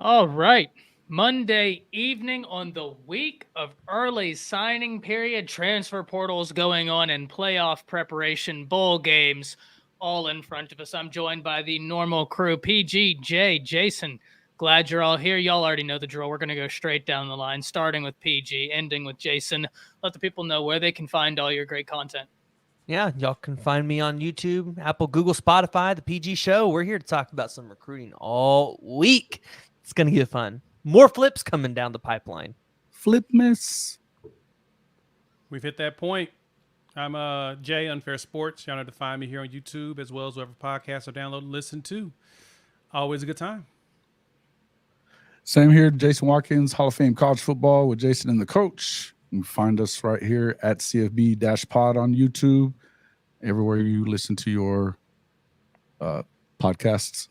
All right. Monday evening on the week of early signing period, transfer portals going on, and playoff preparation, bowl games all in front of us. I'm joined by the normal crew, PG, Jay, Jason. Glad you're all here. Y'all already know the drill. We're going to go straight down the line, starting with PG, ending with Jason. Let the people know where they can find all your great content. Yeah, y'all can find me on YouTube, Apple, Google, Spotify, the PG Show. We're here to talk about some recruiting all week. It's going to get fun. More flips coming down the pipeline. Flip miss. We've hit that point. I'm Jay, Unfair Sports. Y'all know to find me here on YouTube as well as whatever podcasts are download and listen to. Always a good time. Same here, Jason Watkins, Hall of Fame College Football with Jason and the coach. You can find us right here at CFB-pod on YouTube, everywhere you listen to your podcasts,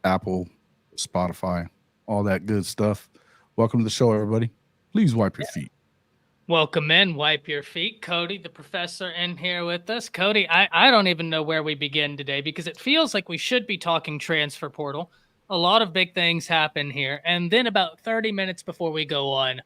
Apple, Spotify, all that good stuff. Welcome to the show, everybody. Please wipe your feet. Welcome in, wipe your feet. Cody, the professor, in here with us. Cody, I don't even know where we begin today because it feels like we should be talking transfer portal. A lot of big things happen here. And then about 30 minutes before we go on,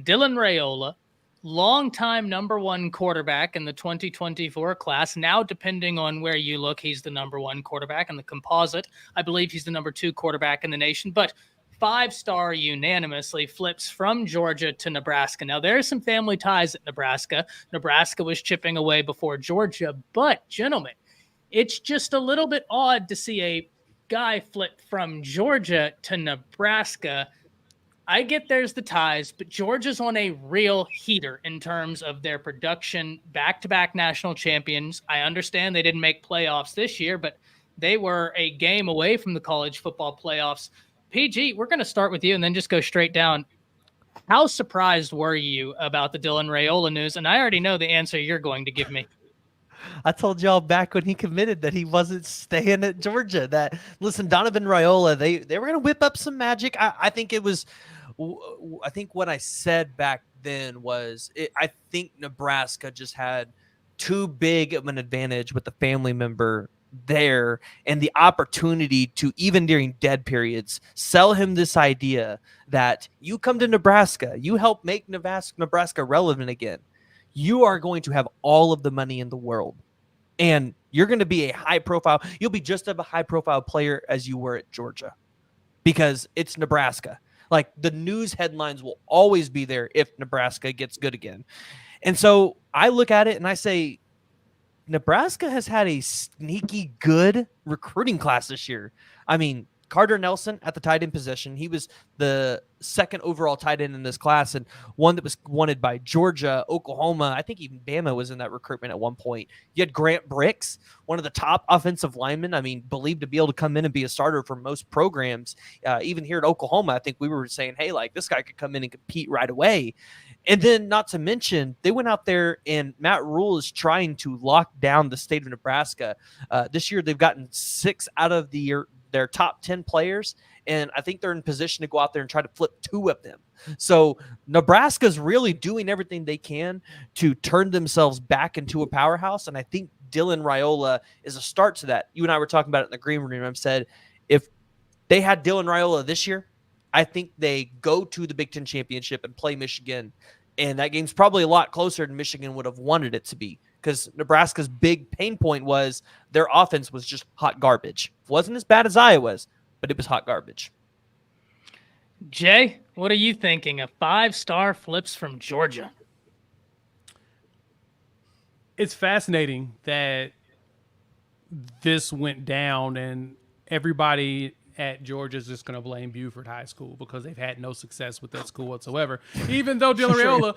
Dylan Raiola, longtime number one quarterback in the 2024 class. Now, depending on where you look, he's the number one quarterback in the composite. I believe he's the number two quarterback in the nation. But five-star unanimously flips from Georgia to Nebraska. Now, there are some family ties at Nebraska. Nebraska was chipping away before Georgia. But, gentlemen, it's just a little bit odd to see a guy flip from Georgia to Nebraska. I get there's the ties, but Georgia's on a real heater in terms of their production, back-to-back national champions. I understand they didn't make playoffs this year, but they were a game away from the college football playoffs. PG, we're going to start with you and then just go straight down. How surprised were you about the Dylan Raiola news? And I already know the answer you're going to give me. I told y'all back when he committed that he wasn't staying at Georgia. That, listen, Donovan Raiola, they were going to whip up some magic. I think it was – I think what I said back then was I think Nebraska just had too big of an advantage with the family member there and the opportunity to, even during dead periods, sell him this idea that you come to Nebraska, you help make Nebraska relevant again. You are going to have all of the money in the world, and you're going to be a high profile. You'll be just as a high profile player as you were at Georgia because it's Nebraska. Like, the news headlines will always be there if Nebraska gets good again. And so I look at it and I say, Nebraska has had a sneaky good recruiting class this year. I mean, Carter Nelson at the tight end position, he was the second overall tight end in this class and one that was wanted by Georgia, Oklahoma. I think even Bama was in that recruitment at one point. You had Grant Bricks, one of the top offensive linemen. I mean, believed to be able to come in and be a starter for most programs. Even here at Oklahoma, I think we were saying, hey, like, this guy could come in and compete right away. And then, not to mention, they went out there and Matt Rule is trying to lock down the state of Nebraska. This year, they've gotten 6 out of their top 10 players, and I think they're in position to go out there and try to flip 2 of them. So Nebraska's really doing everything they can to turn themselves back into a powerhouse, and I think Dylan Raiola is a start to that. You and I were talking about it in the green room. I've said if they had Dylan Raiola this year, I think they go to the Big Ten championship and play Michigan, and that game's probably a lot closer than Michigan would have wanted it to be because Nebraska's big pain point was their offense was just hot garbage. It wasn't as bad as Iowa's, but it was hot garbage. Jay, what are you thinking? A 5-star flips from Georgia. It's fascinating that this went down and everybody at Georgia is just going to blame Buford High School because they've had no success with that school whatsoever. Even though Dylan Raiola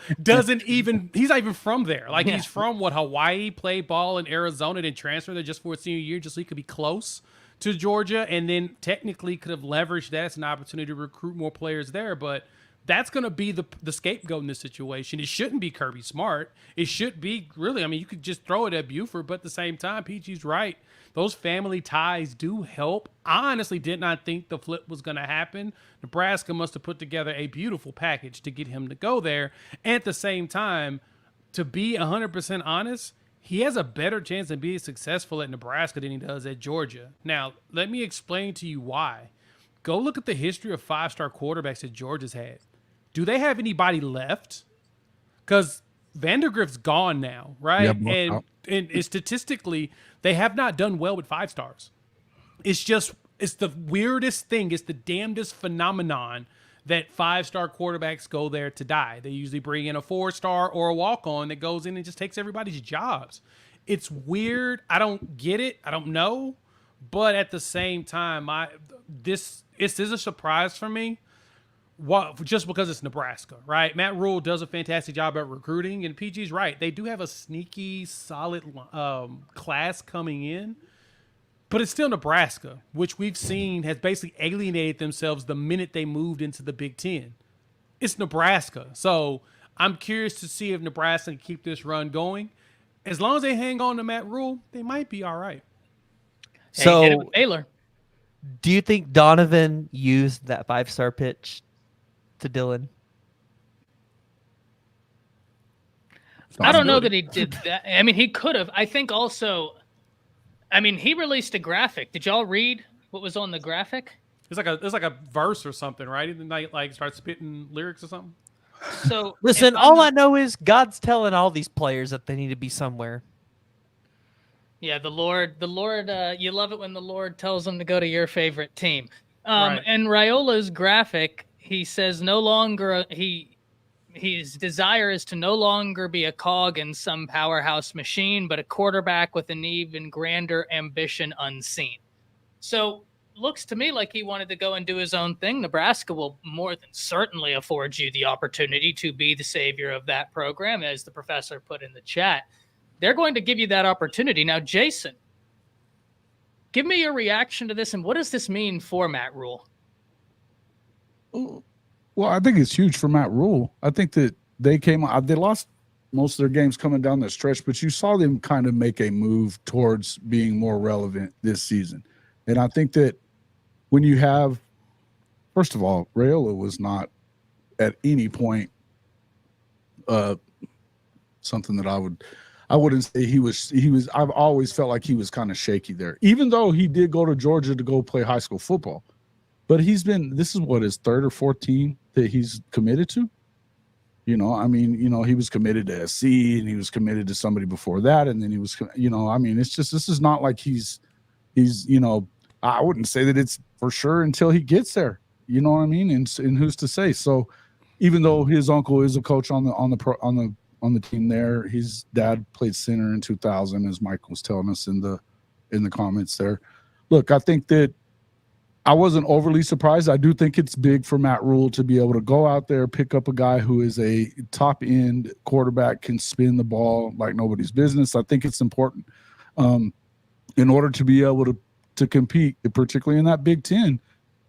he's not even from there. Like, he's from Hawaii, played ball in Arizona, then transferred there just for his senior year just so he could be close to Georgia, and then technically could have leveraged that as an opportunity to recruit more players there. But that's going to be the scapegoat in this situation. It shouldn't be Kirby Smart. It should be, really, I mean, you could just throw it at Buford, but at the same time, PG's right. Those family ties do help. I honestly did not think the flip was going to happen. Nebraska must have put together a beautiful package to get him to go there. And at the same time, to be 100% honest, he has a better chance of being successful at Nebraska than he does at Georgia. Now, let me explain to you why. go look at the history of 5-star quarterbacks that Georgia's had. Do they have anybody left? Because Vandergrift's gone now, right? Yeah, and statistically, they have not done well with 5 stars. It's the weirdest thing. It's the damnedest phenomenon that 5-star quarterbacks go there to die. They usually bring in a 4-star or a walk-on that goes in and just takes everybody's jobs. It's weird. I don't get it. I don't know. But at the same time, this is a surprise for me. Just because it's Nebraska, right? Matt Rule does a fantastic job at recruiting, and PG's right. They do have a sneaky, solid class coming in, but it's still Nebraska, which we've seen has basically alienated themselves the minute they moved into the Big Ten. It's Nebraska. So I'm curious to see if Nebraska can keep this run going. As long as they hang on to Matt Rule, they might be all right. So, hey, Baylor. Do you think Donovan used that 5-star pitch to Dylan? I don't know that he did that. I mean, he could have. I think also, I mean, he released a graphic. Did y'all read what was on the graphic? It's like a verse or something, right? He didn't like start spitting lyrics or something. So listen, all I know is God's telling all these players that they need to be somewhere. Yeah, the Lord, you love it when the Lord tells them to go to your favorite team. Right. And Raiola's graphic, he says no longer his desire is to no longer be a cog in some powerhouse machine, but a quarterback with an even grander ambition unseen. So looks to me like he wanted to go and do his own thing. Nebraska will more than certainly afford you the opportunity to be the savior of that program, as the professor put in the chat. They're going to give you that opportunity. Now, Jason, give me your reaction to this, and what does this mean for Matt Rule? Well, I think it's huge for Matt Rule. I think that they lost most of their games coming down the stretch, but you saw them kind of make a move towards being more relevant this season. And I think that when you have, first of all, Raiola was not at any point something that I wouldn't say he was. I've always felt like he was kind of shaky there, even though he did go to Georgia to go play high school football. But this is what, his 3rd or 4th team that he's committed to. You know, I mean, you know, he was committed to SC and he was committed to somebody before that. And then he was, you know, I mean, it's just, this is not like he's, you know, I wouldn't say that it's for sure until he gets there, you know what I mean? And who's to say? So even though his uncle is a coach on the team there, his dad played center in 2000, as Mike was telling us in the comments there. Look, I think that I wasn't overly surprised. I do think it's big for Matt Rule to be able to go out there, pick up a guy who is a top end quarterback, can spin the ball like nobody's business. I think it's important in order to be able to compete, particularly in that Big Ten.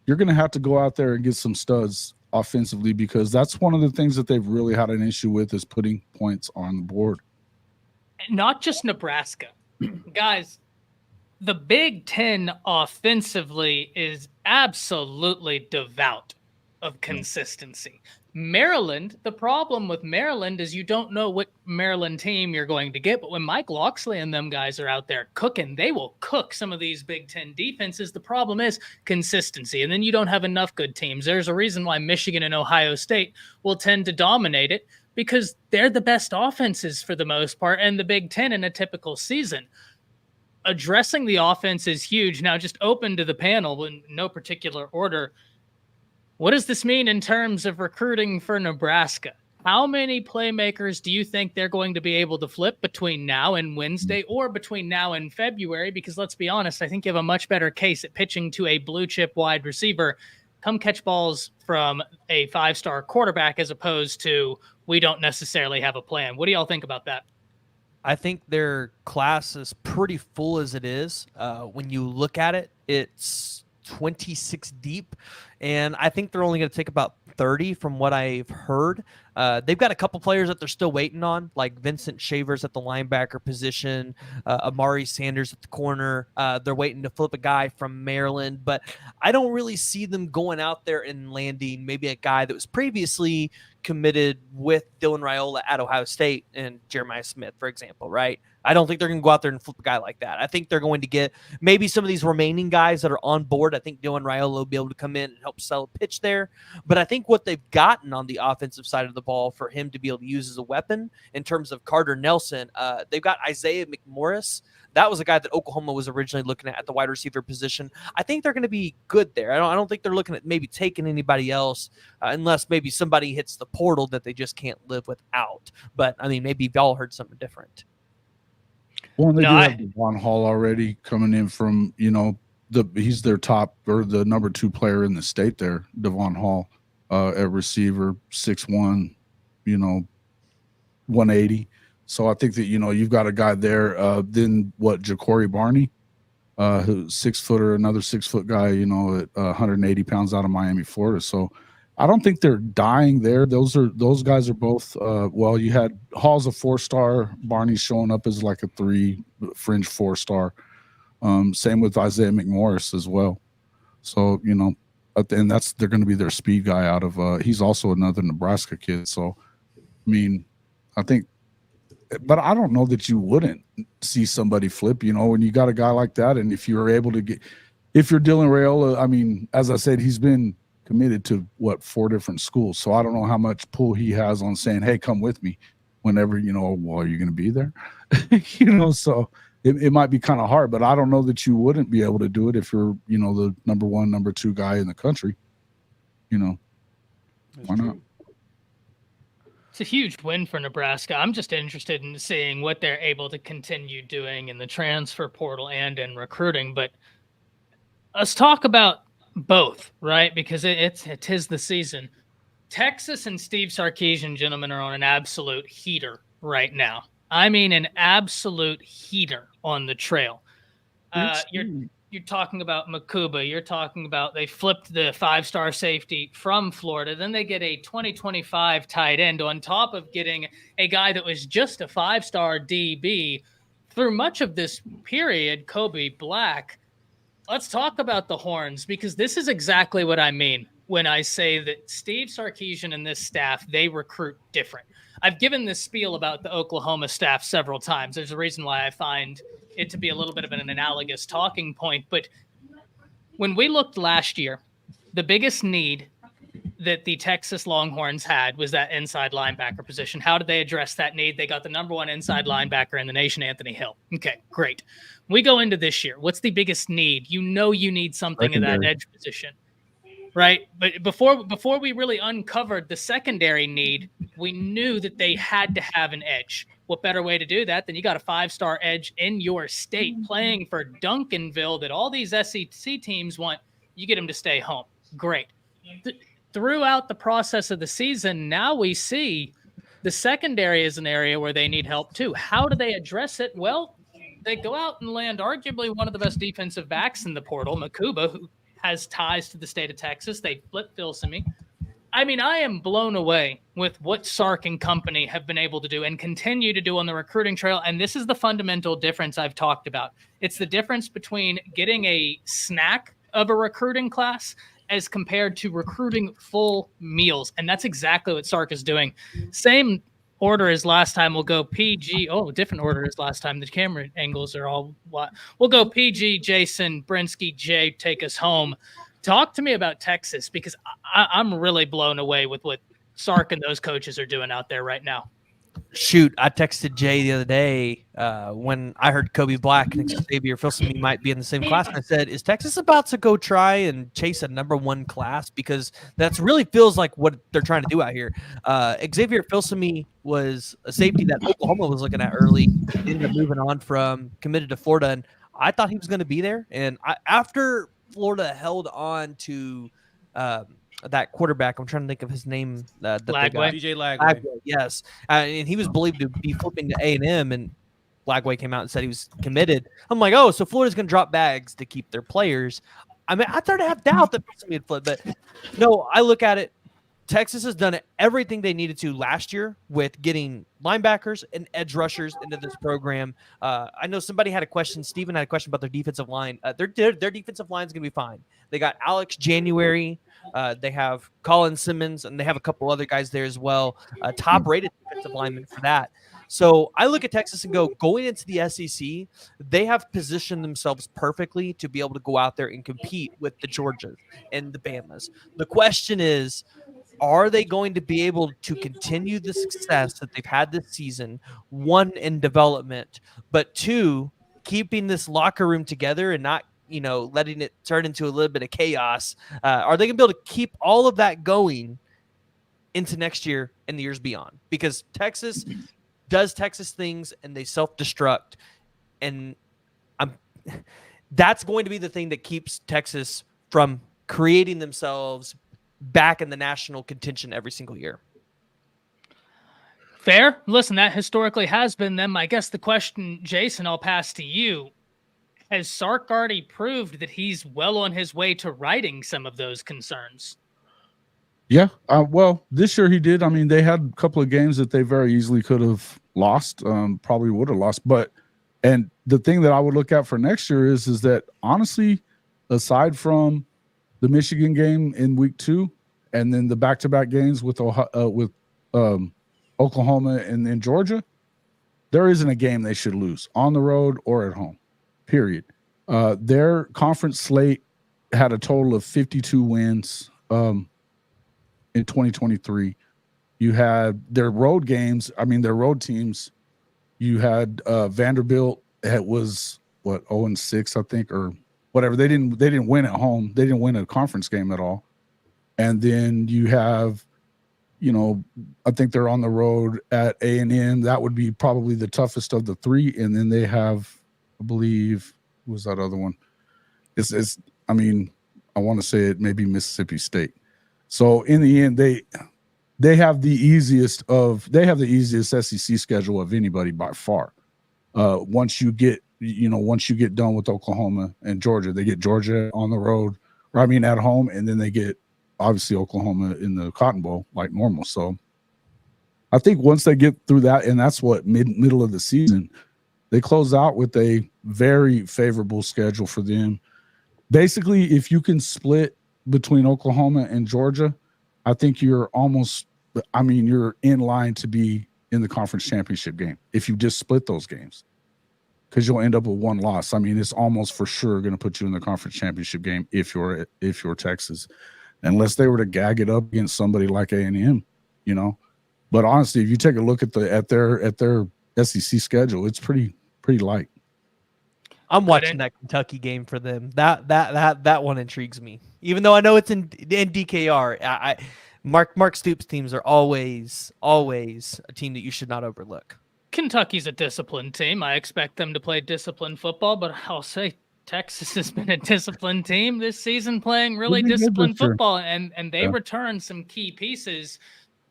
You're going to have to go out there and get some studs offensively, because that's one of the things that they've really had an issue with, is putting points on the board. Not just Nebraska. Guys, the Big Ten offensively is absolutely devout of consistency. Maryland, the problem with Maryland is you don't know what Maryland team you're going to get, but when Mike Loxley and them guys are out there cooking, they will cook some of these Big Ten defenses. The problem is consistency, and then you don't have enough good teams. There's a reason why Michigan and Ohio State will tend to dominate it, because they're the best offenses for the most part, and the Big Ten in a typical season. Addressing the offense is huge. Now, just open to the panel in no particular order. What does this mean in terms of recruiting for Nebraska? How many playmakers do you think they're going to be able to flip between now and Wednesday, or between now and February? Because let's be honest, I think you have a much better case at pitching to a blue chip wide receiver. Come catch balls from a 5-star quarterback, as opposed to we don't necessarily have a plan. What do y'all think about that? I think their class is pretty full as it is. When you look at it, it's 26 deep, and I think they're only going to take about 30 from what I've heard. They've got a couple players that they're still waiting on, like Vincent Shavers at the linebacker position, Amari Sanders at the corner. They're waiting to flip a guy from Maryland, but I don't really see them going out there and landing maybe a guy that was previously committed with Dylan Raiola at Ohio State and Jeremiah Smith, for example, right? I don't think they're going to go out there and flip a guy like that. I think they're going to get maybe some of these remaining guys that are on board. I think Dylan Raiola will be able to come in and help sell a pitch there. But I think what they've gotten on the offensive side of the ball for him to be able to use as a weapon in terms of Carter Nelson, they've got Isaiah McMorris. That was a guy that Oklahoma was originally looking at the wide receiver position. I think they're going to be good there. I don't think they're looking at maybe taking anybody else unless maybe somebody hits the portal that they just can't live without. But, I mean, maybe y'all heard something different. Well, they do have Devon Hall already coming in from, he's their top or the number 2 player in the state there, Devon Hall, at receiver, 6'1", 180. So I think that, you've got a guy there. Then Ja'Cory Barney, who's 6 footer, another 6 foot guy, at 180 pounds out of Miami, Florida. So I don't think they're dying there. Those guys are both, you had Hall's a 4-star, Barney's showing up as like a 3 fringe 4-star. Same with Isaiah McMorris as well. So, and they're going to be their speed guy out of, he's also another Nebraska kid. So, I mean, I think, but I don't know that you wouldn't see somebody flip, when you got a guy like that. And if you're able to if you're Dylan Raiola, I mean, as I said, he's been committed to 4 different schools. So I don't know how much pull he has on saying, hey, come with me whenever, are you going to be there? So it might be kind of hard, but I don't know that you wouldn't be able to do it if you're, the number 1, number 2 guy in the country, why not? It's a huge win for Nebraska. I'm just interested in seeing what they're able to continue doing in the transfer portal and in recruiting. But let's talk about both, right? Because it is the season. Texas and Steve Sarkisian, gentlemen, are on an absolute heater right now. I mean, an absolute heater on the trail. You're talking about Makuba. You're talking about they flipped the 5-star safety from Florida. Then they get a 2025 tight end on top of getting a guy that was just a 5-star DB through much of this period, Kobe Black. Let's talk about the horns, because this is exactly what I mean when I say that Steve Sarkisian and this staff, they recruit different. I've given this spiel about the Oklahoma staff several times. There's a reason why I find it to be a little bit of an analogous talking point. But when we looked last year, the biggest need that the Texas Longhorns had was that inside linebacker position. How did they address that need? They got the number 1 inside linebacker in the nation, Anthony Hill. Okay, great. We go into this year. What's the biggest need? You need something in that edge position, right? But before we really uncovered the secondary need, we knew that they had to have an edge. What better way to do that than you got a 5-star edge in your state playing for Duncanville that all these SEC teams want? You get them to stay home. Great. Throughout the process of the season, now we see the secondary is an area where they need help too. How do they address it? Well, they go out and land arguably one of the best defensive backs in the portal, Makuba, who has ties to the state of Texas. They flip Filsaime. I mean, I am blown away with what Sark and company have been able to do and continue to do on the recruiting trail. And this is the fundamental difference I've talked about. It's the difference between getting a snack of a recruiting class as compared to recruiting full meals. And that's exactly what Sark is doing. Same order as last time. We'll go PG. Oh, different order as last time. The camera angles are all what? We'll go PG, Jason, Brinsky, Jay, take us home. Talk to me about Texas, because I'm really blown away with what Sark and those coaches are doing out there right now. Shoot, I texted Jay the other day when I heard Kobe Black and Xavier Filsaime might be in the same class. And I said, is Texas about to go try and chase a number 1 class? Because that's really feels like what they're trying to do out here. Xavier Filsaime was a safety that Oklahoma was looking at early, ended up moving on from, committed to Florida, and I thought he was going to be there. And after Florida held on to that quarterback, I'm trying to think of his name. Lagway. DJ Lagway. Yes. And he was believed to be flipping to A&M, and Lagway came out and said he was committed. I'm like, oh, so Florida's going to drop bags to keep their players. I mean, I started to have doubt that he would flip, but no, I look at it. Texas has done everything they needed to last year with getting linebackers and edge rushers into this program. I know somebody had a question. Steven had a question about their defensive line. Their defensive line is going to be fine. They got Alex January. They have Colin Simmons, and they have a couple other guys there as well. Top-rated defensive linemen for that. So I look at Texas and go, going into the SEC, they have positioned themselves perfectly to be able to go out there and compete with the Georgias and the Bamas. The question is, are they going to be able to continue the success that they've had this season, one, in development, but two, keeping this locker room together and not, letting it turn into a little bit of chaos? Are they going to be able to keep all of that going into next year and the years beyond? Because Texas does Texas things and they self-destruct. And that's going to be the thing that keeps Texas from creating themselves back in the national contention every single year. Fair. Listen, that historically has been them. I guess the question, Jason, I'll pass to you. Has Sark already proved that he's well on his way to righting some of those concerns? Yeah. Well, this year he did. I mean, they had a couple of games that they very easily could have lost, probably would have lost. And the thing that I would look at for next year is that, honestly, aside from the Michigan game in week 2, and then the back-to-back games with Oklahoma and then Georgia, there isn't a game they should lose on the road or at home, period. Their conference slate had a total of 52 wins in 2023. You had their road games. I mean, their road teams. You had Vanderbilt. It was 0-6, I think, or whatever. They didn't win at home. They didn't win a conference game at all. And then you have, I think they're on the road at A&M. That would be probably the toughest of the 3. And then they have, I believe, what was that other one? I mean, I want to say it may be Mississippi State. So in the end, they have the easiest SEC schedule of anybody by far. Once you get done with Oklahoma and Georgia, they get Georgia on the road, at home, and then they get obviously Oklahoma in the Cotton Bowl like normal. So I think once they get through that, and that's what middle of the season, they close out with a very favorable schedule for them. Basically, if you can split between Oklahoma and Georgia, I think you're in line to be in the conference championship game if you just split those games, because you'll end up with one loss. I mean, it's almost for sure going to put you in the conference championship game if you're Texas, unless they were to gag it up against somebody like A&M, But honestly, if you take a look at their SEC schedule, it's pretty light. I'm watching that Kentucky game for them. That one intrigues me, even though I know it's in DKR. Mark Stoops teams are always a team that you should not overlook. Kentucky's a disciplined team. I expect them to play disciplined football, but I'll say Texas has been a disciplined team this season, playing really disciplined football, and they returned some key pieces.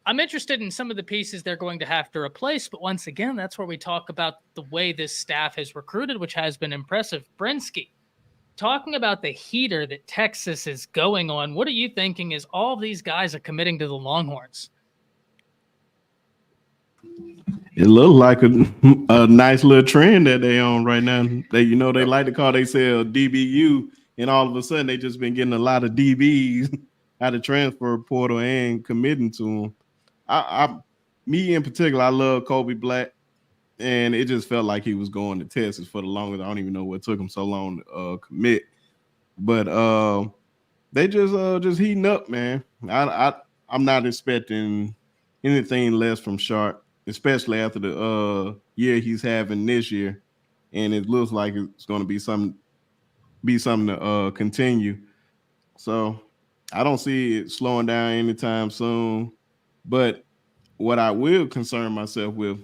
I'm interested in some of the pieces they're going to have to replace, but once again, that's where we talk about the way this staff has recruited, which has been impressive. Brinsky, talking about the heater that Texas is going on, what are you thinking as all these guys are committing to the Longhorns? It looks like a nice little trend that they on right now. They like to call themselves DBU, and all of a sudden they just been getting a lot of DBs out of transfer portal and committing to them. Me in particular, I love Kobe Black, and it just felt like he was going to Texas for the longest. I don't even know what took him so long to commit, but they just heating up, man. I'm not expecting anything less from Sharp, especially after the year he's having this year, and it looks like it's going to be something to continue. So I don't see it slowing down anytime soon. But what I will concern myself with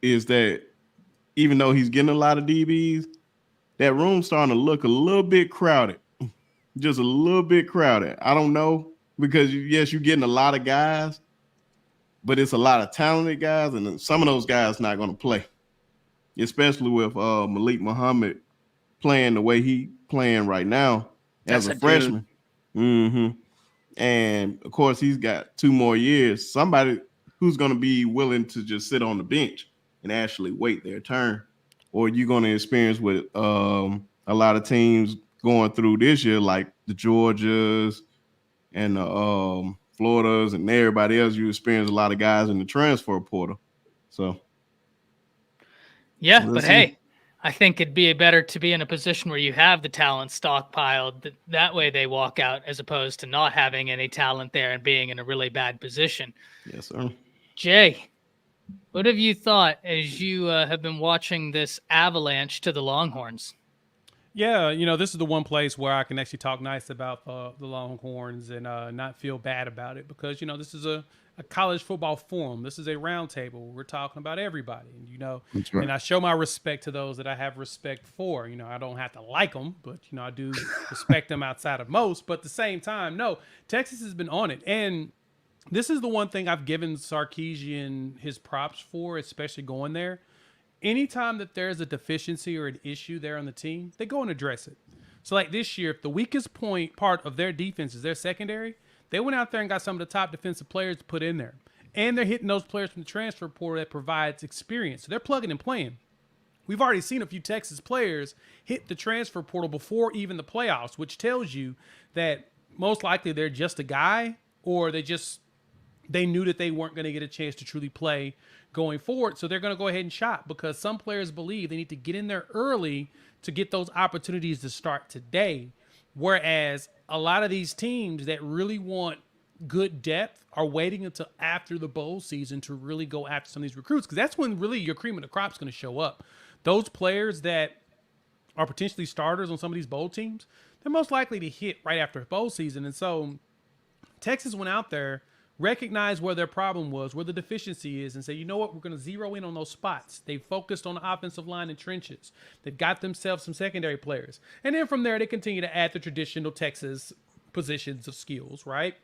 is that even though he's getting a lot of DBs, that room's starting to look a little bit crowded, just a little bit crowded. I don't know, because yes, you're getting a lot of guys, but it's a lot of talented guys, and some of those guys not going to play, especially with Malik Muhammad playing the way he playing right now as a freshman. Mm-hmm. And of course, he's got 2 more years. Somebody who's going to be willing to just sit on the bench and actually wait their turn, or you're going to experience with a lot of teams going through this year, like the Georgias and the Floridas and everybody else. You experience a lot of guys in the transfer portal. So, yeah, we'll but see. hey, I think it'd be better to be in a position where you have the talent stockpiled. That way they walk out, as opposed to not having any talent there and being in a really bad position. Yes, sir. Jay, what have you thought as you have been watching this avalanche to the Longhorns? Yeah, this is the one place where I can actually talk nice about the Longhorns and not feel bad about it, because this is a college football forum. This is a round table. We're talking about everybody, and That's right. and I show my respect to those that I have respect for. I don't have to like them, but I do respect them outside of most. But at the same time, no, Texas has been on it, and this is the one thing I've given Sarkisian his props for, especially going there. Anytime that there's a deficiency or an issue there on the team, they go and address it. So like this year, if the weakest part of their defense is their secondary, they went out there and got some of the top defensive players to put in there. And they're hitting those players from the transfer portal that provides experience. So they're plugging and playing. We've already seen a few Texas players hit the transfer portal before even the playoffs, which tells you that most likely they're just a guy, or they knew that they weren't going to get a chance to truly play going forward. So they're going to go ahead and shop, because some players believe they need to get in there early to get those opportunities to start today. Whereas a lot of these teams that really want good depth are waiting until after the bowl season to really go after some of these recruits, because that's when really your cream of the crop is going to show up. Those players that are potentially starters on some of these bowl teams, they're most likely to hit right after bowl season. And so Texas went out there, recognize where their problem was, where the deficiency is, and say, you know what, we're going to zero in on those spots. They focused on the offensive line and trenches. They've got themselves some secondary players. And then from there, they continue to add the traditional Texas positions of skills, right?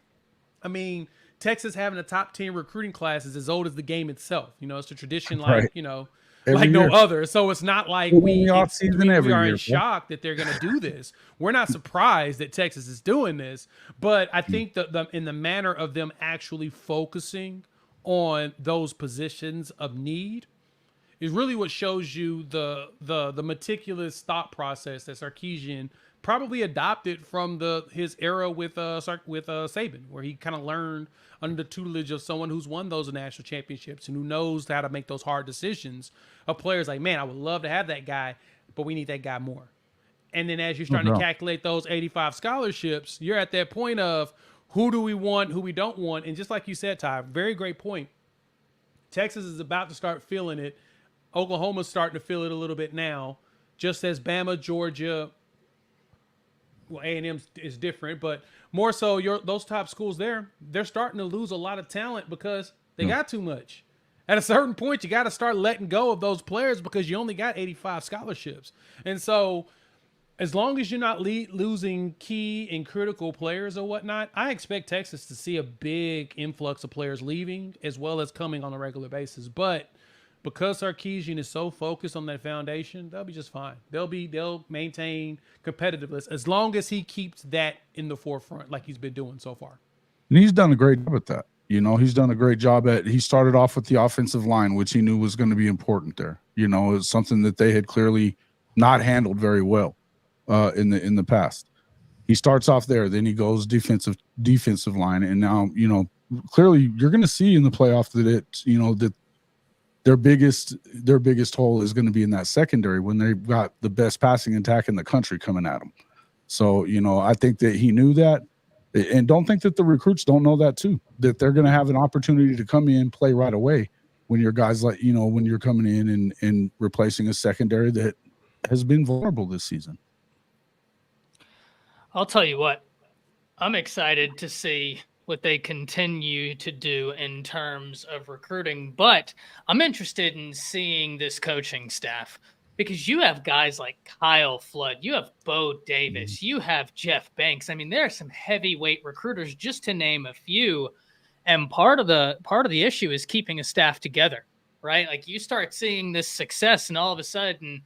I mean, Texas having a top 10 recruiting class is as old as the game itself. It's a tradition like, Right. like Every no year. other. So it's not like Well, we in the offseason are every in year, bro. shock that they're going to do this. We're not surprised that Texas is doing this, but I think that in the manner of them actually focusing on those positions of need is really what shows you the meticulous thought process that Sarkisian probably adopted from his era with Saban, where he kind of learned under the tutelage of someone who's won those national championships and who knows how to make those hard decisions of players like, man, I would love to have that guy, but we need that guy more. And then as you're starting to calculate those 85 scholarships, you're at that point of who do we want, who we don't want. And just like you said, Ty, very great point. Texas is about to start feeling it. Oklahoma's starting to feel it a little bit now, just as Bama, Georgia, well, A&M is different, but more so those top schools there, they're starting to lose a lot of talent because they got too much. At a certain point, you got to start letting go of those players because you only got 85 scholarships. And so as long as you're not losing key and critical players or whatnot, I expect Texas to see a big influx of players leaving as well as coming on a regular basis. But because Sarkisian is so focused on that foundation, they'll be just fine. They'll maintain competitiveness as long as he keeps that in the forefront like he's been doing so far. And he's done a great job at that. He's done a great job he started off with the offensive line, which he knew was going to be important there. It's something that they had clearly not handled very well in the past. He starts off there, then he goes defensive line, and now, clearly you're going to see in the playoff that their biggest hole is going to be in that secondary when they've got the best passing attack in the country coming at them. So, I think that he knew that, and don't think that the recruits don't know that too, that they're going to have an opportunity to come in, play right away when your guys when you're coming in and replacing a secondary that has been vulnerable this season. I'll tell you what, I'm excited to see what they continue to do in terms of recruiting, but I'm interested in seeing this coaching staff because you have guys like Kyle Flood, you have Bo Davis, you have Jeff Banks. I mean, there are some heavyweight recruiters, just to name a few. And part of the issue is keeping a staff together, right? Like you start seeing this success and all of a sudden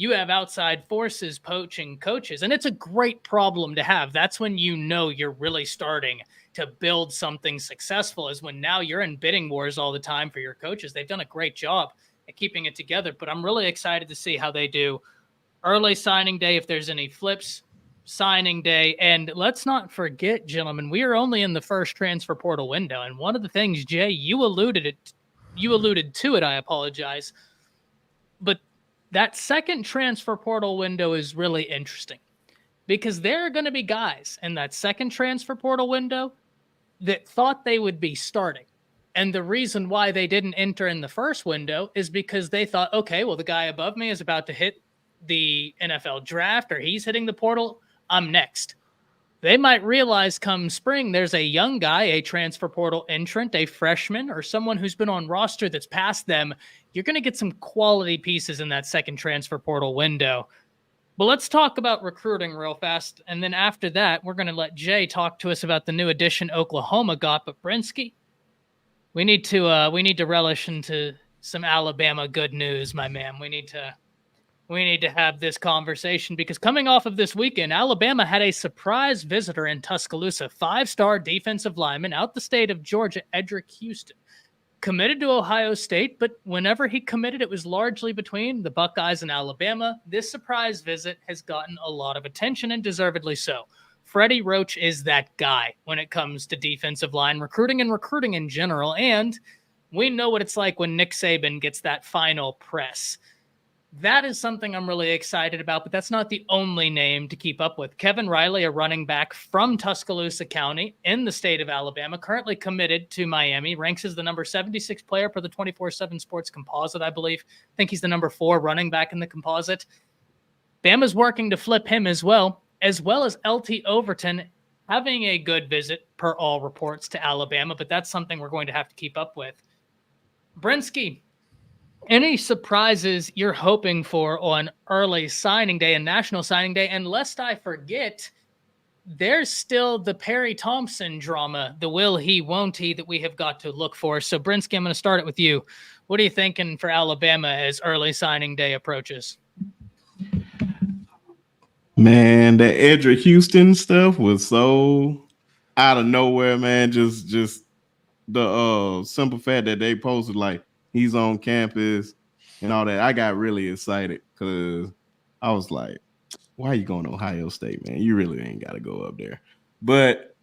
you have outside forces poaching coaches, and it's a great problem to have. That's when you know you're really starting to build something successful, is when now you're in bidding wars all the time for your coaches. They've done a great job at keeping it together, but I'm really excited to see how they do early signing day, if there's any flips, signing day. And let's not forget, gentlemen, we are only in the first transfer portal window. And one of the things, Jay, you alluded to it, I apologize, but that second transfer portal window is really interesting, because there are going to be guys in that second transfer portal window that thought they would be starting. And the reason why they didn't enter in the first window is because they thought, okay, well, the guy above me is about to hit the NFL draft, or he's hitting the portal, I'm next. They might realize come spring, there's a young guy, a transfer portal entrant, a freshman, or someone who's been on roster that's past them. You're going to get some quality pieces in that second transfer portal window. But let's talk about recruiting real fast. And then after that, we're going to let Jay talk to us about the new addition Oklahoma got. But Brinsky, we need to relish into some Alabama good news, my man. We need to have this conversation, because coming off of this weekend, Alabama had a surprise visitor in Tuscaloosa, 5-star defensive lineman out the state of Georgia, Edric Houston. Committed to Ohio State, but whenever he committed, it was largely between the Buckeyes and Alabama. This surprise visit has gotten a lot of attention, and deservedly so. Freddie Roach is that guy when it comes to defensive line recruiting and recruiting in general, and we know what it's like when Nick Saban gets that final press. That is something I'm really excited about, but that's not the only name to keep up with. Kevin Riley, a running back from Tuscaloosa County in the state of Alabama, currently committed to Miami, ranks as the number 76 player per the 24/7 Sports Composite, I believe. I think he's the number 4 running back in the composite. Bama's working to flip him as well as LT Overton having a good visit per all reports to Alabama, but that's something we're going to have to keep up with. Brinsky, any surprises you're hoping for on early signing day and national signing day? And lest I forget, there's still the Perry Thompson drama, the will he, won't he, that we have got to look for. So, Brinsky, I'm going to start it with you. What are you thinking for Alabama as early signing day approaches? Man, that Edric Houston stuff was so out of nowhere, man. Just the simple fact that they posted like he's on campus and all that. I got really excited because I was like, why are you going to Ohio State, man? You really ain't got to go up there. But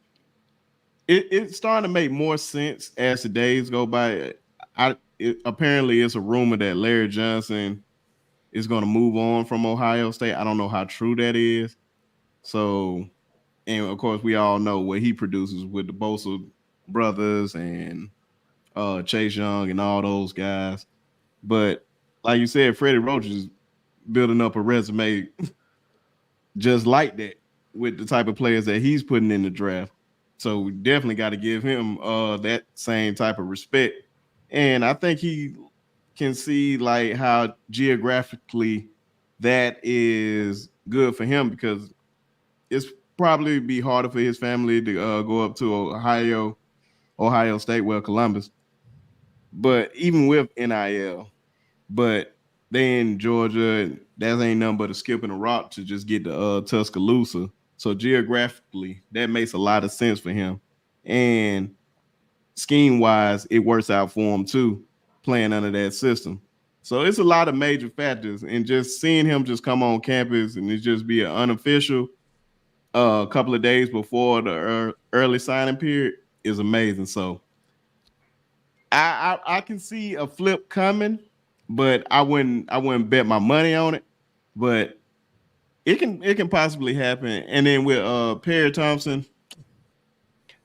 it's starting to make more sense as the days go by. Apparently, it's a rumor that Larry Johnson is going to move on from Ohio State. I don't know how true that is. So, and of course, we all know what he produces with the Bosa brothers and Chase Young and all those guys. But like you said, Freddie Roach is building up a resume just like that with the type of players that he's putting in the draft. So we definitely got to give him that same type of respect. And I think he can see like how geographically that is good for him, because it's probably be harder for his family to go up to Ohio State, well, Columbus. But even with NIL, but they in Georgia, that ain't nothing but a skip and a rock to just get to Tuscaloosa. So geographically, that makes a lot of sense for him. And scheme-wise, it works out for him too, playing under that system. So it's a lot of major factors. And just seeing him just come on campus and it just be an unofficial couple of days before the early signing period is amazing. So I can see a flip coming, but I wouldn't bet my money on it. But it can possibly happen. And then with Perry Thompson,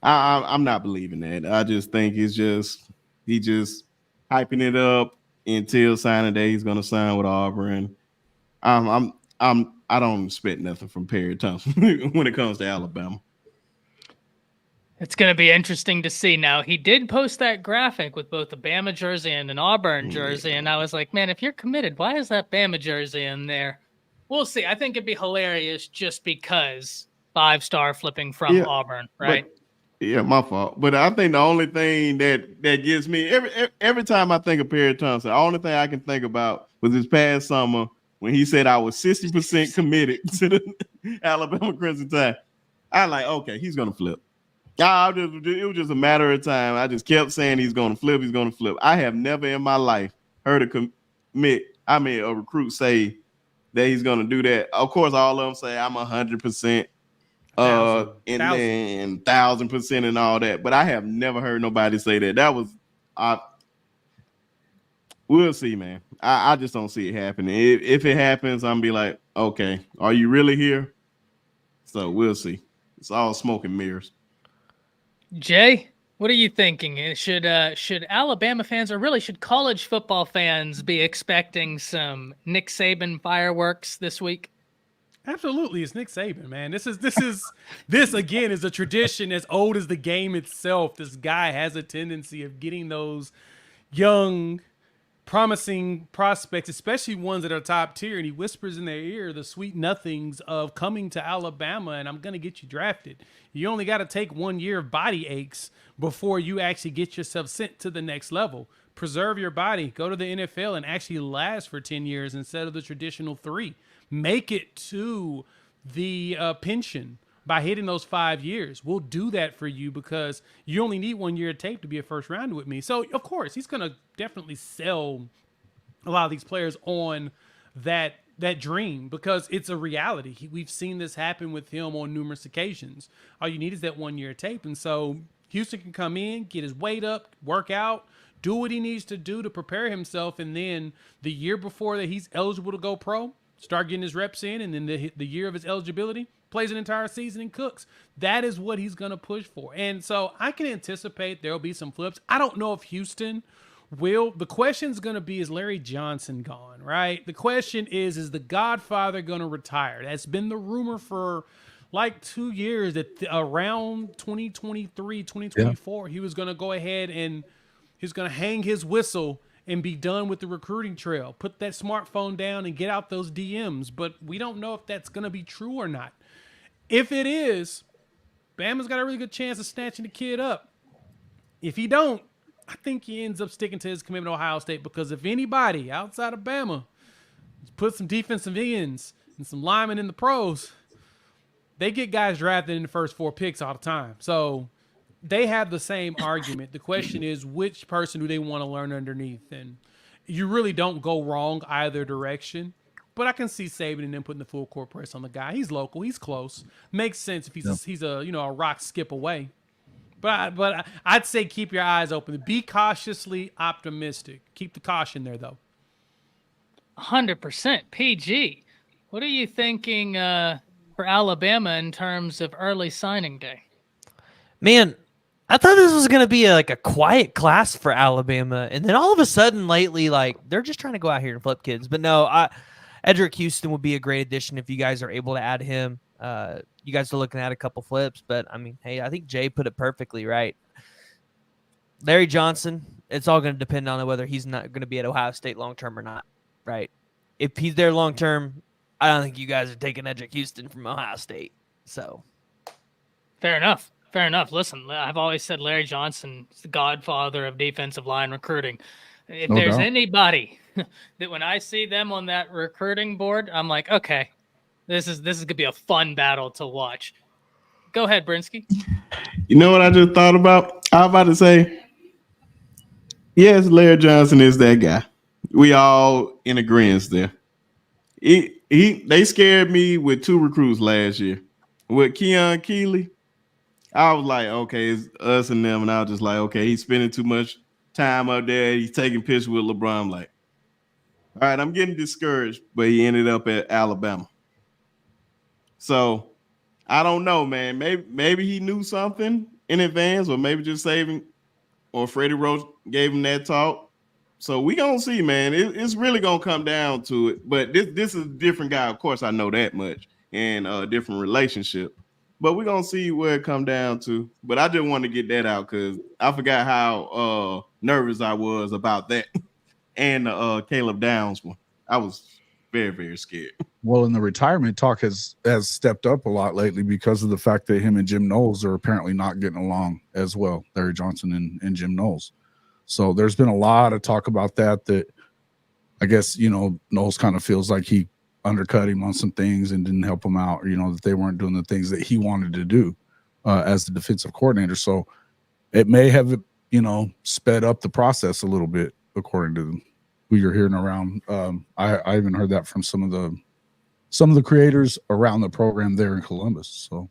I'm not believing that. I just think he just hyping it up until signing day. He's gonna sign with Auburn. I don't expect nothing from Perry Thompson when it comes to Alabama. It's going to be interesting to see. Now, he did post that graphic with both the Bama jersey and an Auburn jersey, and I was like, man, if you're committed, why is that Bama jersey in there? We'll see. I think it'd be hilarious just because 5-star flipping from Auburn, right? Yeah, my fault. But I think the only thing that gets me every time I think of Perry Thompson, the only thing I can think about was this past summer when he said I was 60% committed to the Alabama Crimson Tide. I like, okay, he's gonna flip. It was just a matter of time. I just kept saying he's gonna flip. He's gonna flip. I have never in my life heard a recruit say that he's gonna do that. Of course, all of them say I'm 100%, and then 1,000% and all that. But I have never heard nobody say that. That was, we'll see, man. I just don't see it happening. If it happens, I'm gonna be like, okay, are you really here? So we'll see. It's all smoke and mirrors. Jay, what are you thinking? Should Alabama fans, or really should college football fans, be expecting some Nick Saban fireworks this week? Absolutely, it's Nick Saban, man. This again is a tradition as old as the game itself. This guy has a tendency of getting those young, promising prospects, especially ones that are top tier, and he whispers in their ear the sweet nothings of coming to Alabama and I'm going to get you drafted. You only got to take 1 year of body aches before you actually get yourself sent to the next level. Preserve your body, go to the NFL and actually last for 10 years instead of the traditional 3. Make it to the pension by hitting those 5 years. We'll do that for you because you only need 1 year of tape to be a first rounder with me. So, of course, he's going to definitely sell a lot of these players on that dream because it's a reality. We've seen this happen with him on numerous occasions. All you need is that 1 year of tape. And so Houston can come in, get his weight up, work out, do what he needs to do to prepare himself. And then the year before that he's eligible to go pro, start getting his reps in. And then the year of his eligibility, plays an entire season and cooks. That is what he's going to push for. And so I can anticipate there'll be some flips. I don't know if Houston will. The question's going to be, is Larry Johnson gone, right? The question is the Godfather going to retire? That's been the rumor for like 2 years that around 2023, 2024, he was going to go ahead and he's going to hang his whistle and be done with the recruiting trail. Put that smartphone down and get out those DMs. But we don't know if that's going to be true or not. If it is, Bama's got a really good chance of snatching the kid up. If he don't, I think he ends up sticking to his commitment to Ohio State because if anybody outside of Bama put some defensive ends and some linemen in the pros, they get guys drafted in the first 4 picks all the time. So they have the same argument. The question is, which person do they want to learn underneath? And you really don't go wrong either direction. But I can see Saban and them putting the full court press on the guy. He's local. He's close. Makes sense if he's a rock skip away. But I'd say keep your eyes open. Be cautiously optimistic. Keep the caution there, though. 100%. PG, what are you thinking for Alabama in terms of early signing day? Man, I thought this was going to be a quiet class for Alabama. And then all of a sudden lately, they're just trying to go out here and flip kids. But no, Edric Houston would be a great addition if you guys are able to add him. You guys are looking at a couple flips, but I mean, hey, I think Jay put it perfectly right. Larry Johnson, it's all going to depend on whether he's not going to be at Ohio State long-term or not, right? If he's there long-term, I don't think you guys are taking Edric Houston from Ohio State. So, fair enough. Fair enough. Listen, I've always said Larry Johnson is the godfather of defensive line recruiting. If there's anybody that when I see them on that recruiting board, I'm like, okay, this is going to be a fun battle to watch. Go ahead, Brinsky. You know what I just thought about? I was about to say, yes, Larry Johnson is that guy. We all in agreement there. They scared me with 2 recruits last year. With Keon Keeley, I was like, okay, it's us and them. And I was just like, okay, he's spending too much time up there. He's taking pictures with LeBron. I'm like, all right, I'm getting discouraged. But he ended up at Alabama. So I don't know, man. Maybe he knew something in advance, or maybe just saving, or Freddie Roach gave him that talk. So we gonna see, man. It's really gonna come down to it. But this is a different guy. Of course, I know that much, and a different relationship. But we're gonna see where it come down to. But I just want to get that out because I forgot how nervous I was about that, and Caleb Downs one. I was very, very scared. Well, and the retirement talk has stepped up a lot lately because of the fact that him and Jim Knowles are apparently not getting along as well, Larry Johnson and Jim Knowles. So there's been a lot of talk about that I guess, Knowles kind of feels like he undercut him on some things and didn't help him out, that they weren't doing the things that he wanted to do as the defensive coordinator. So it may have, sped up the process a little bit, according to who you're hearing around. I even heard that from some of the creators around the program there in Columbus. So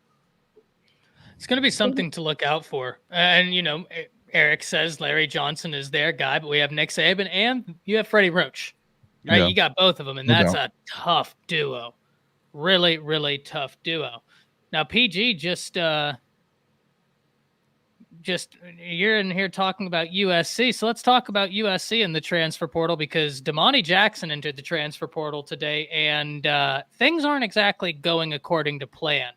it's going to be something to look out for. And, Eric says Larry Johnson is their guy, but we have Nick Saban and you have Freddie Roach. Right, yeah. You got both of them, and that's a tough duo. Really, really tough duo. Now, PG, just you're in here talking about USC, so let's talk about USC in the transfer portal, because Damani Jackson entered the transfer portal today, and things aren't exactly going according to plan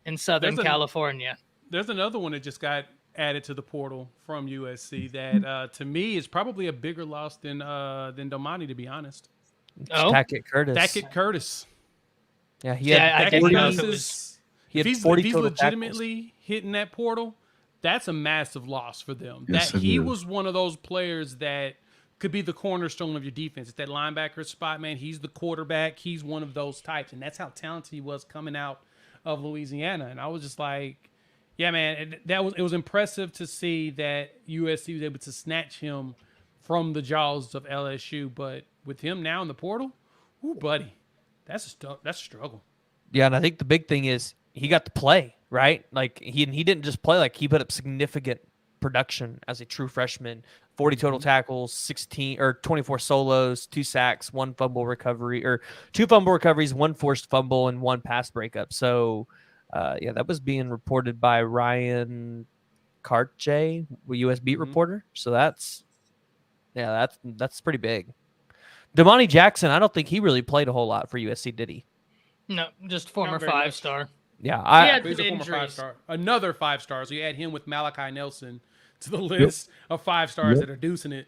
in Southern California. There's another one that just got added to the portal from USC that to me is probably a bigger loss than Damani, to be honest. Tackett Curtis. Yeah, he had I 40, if he's legitimately tackles. hitting that portal, that's a massive loss for them. Yes, that he is. was one of those players that could be the cornerstone of your defense. It's that linebacker spot, man. He's the quarterback. He's one of those types, and that's how talented he was coming out of Louisiana. And I was just like, yeah, man, it was impressive to see that USC was able to snatch him from the jaws of LSU. But with him now in the portal, ooh, buddy, that's a struggle. Yeah, and I think the big thing is he got to play, right? Like he didn't just play, like he put up significant production as a true freshman. 40 total tackles, 24 solos, 2 sacks, 1 fumble recovery, or 2 fumble recoveries, 1 forced fumble, and 1 pass breakup. So that was being reported by Ryan Kartje, US beat reporter. So that's pretty big. Damani Jackson, I don't think he really played a whole lot for USC, did he? No, just former 5-star. Yeah, He's a former 5-star. Another 5-star. So you add him with Malachi Nelson to the list of 5-stars that are deucing it.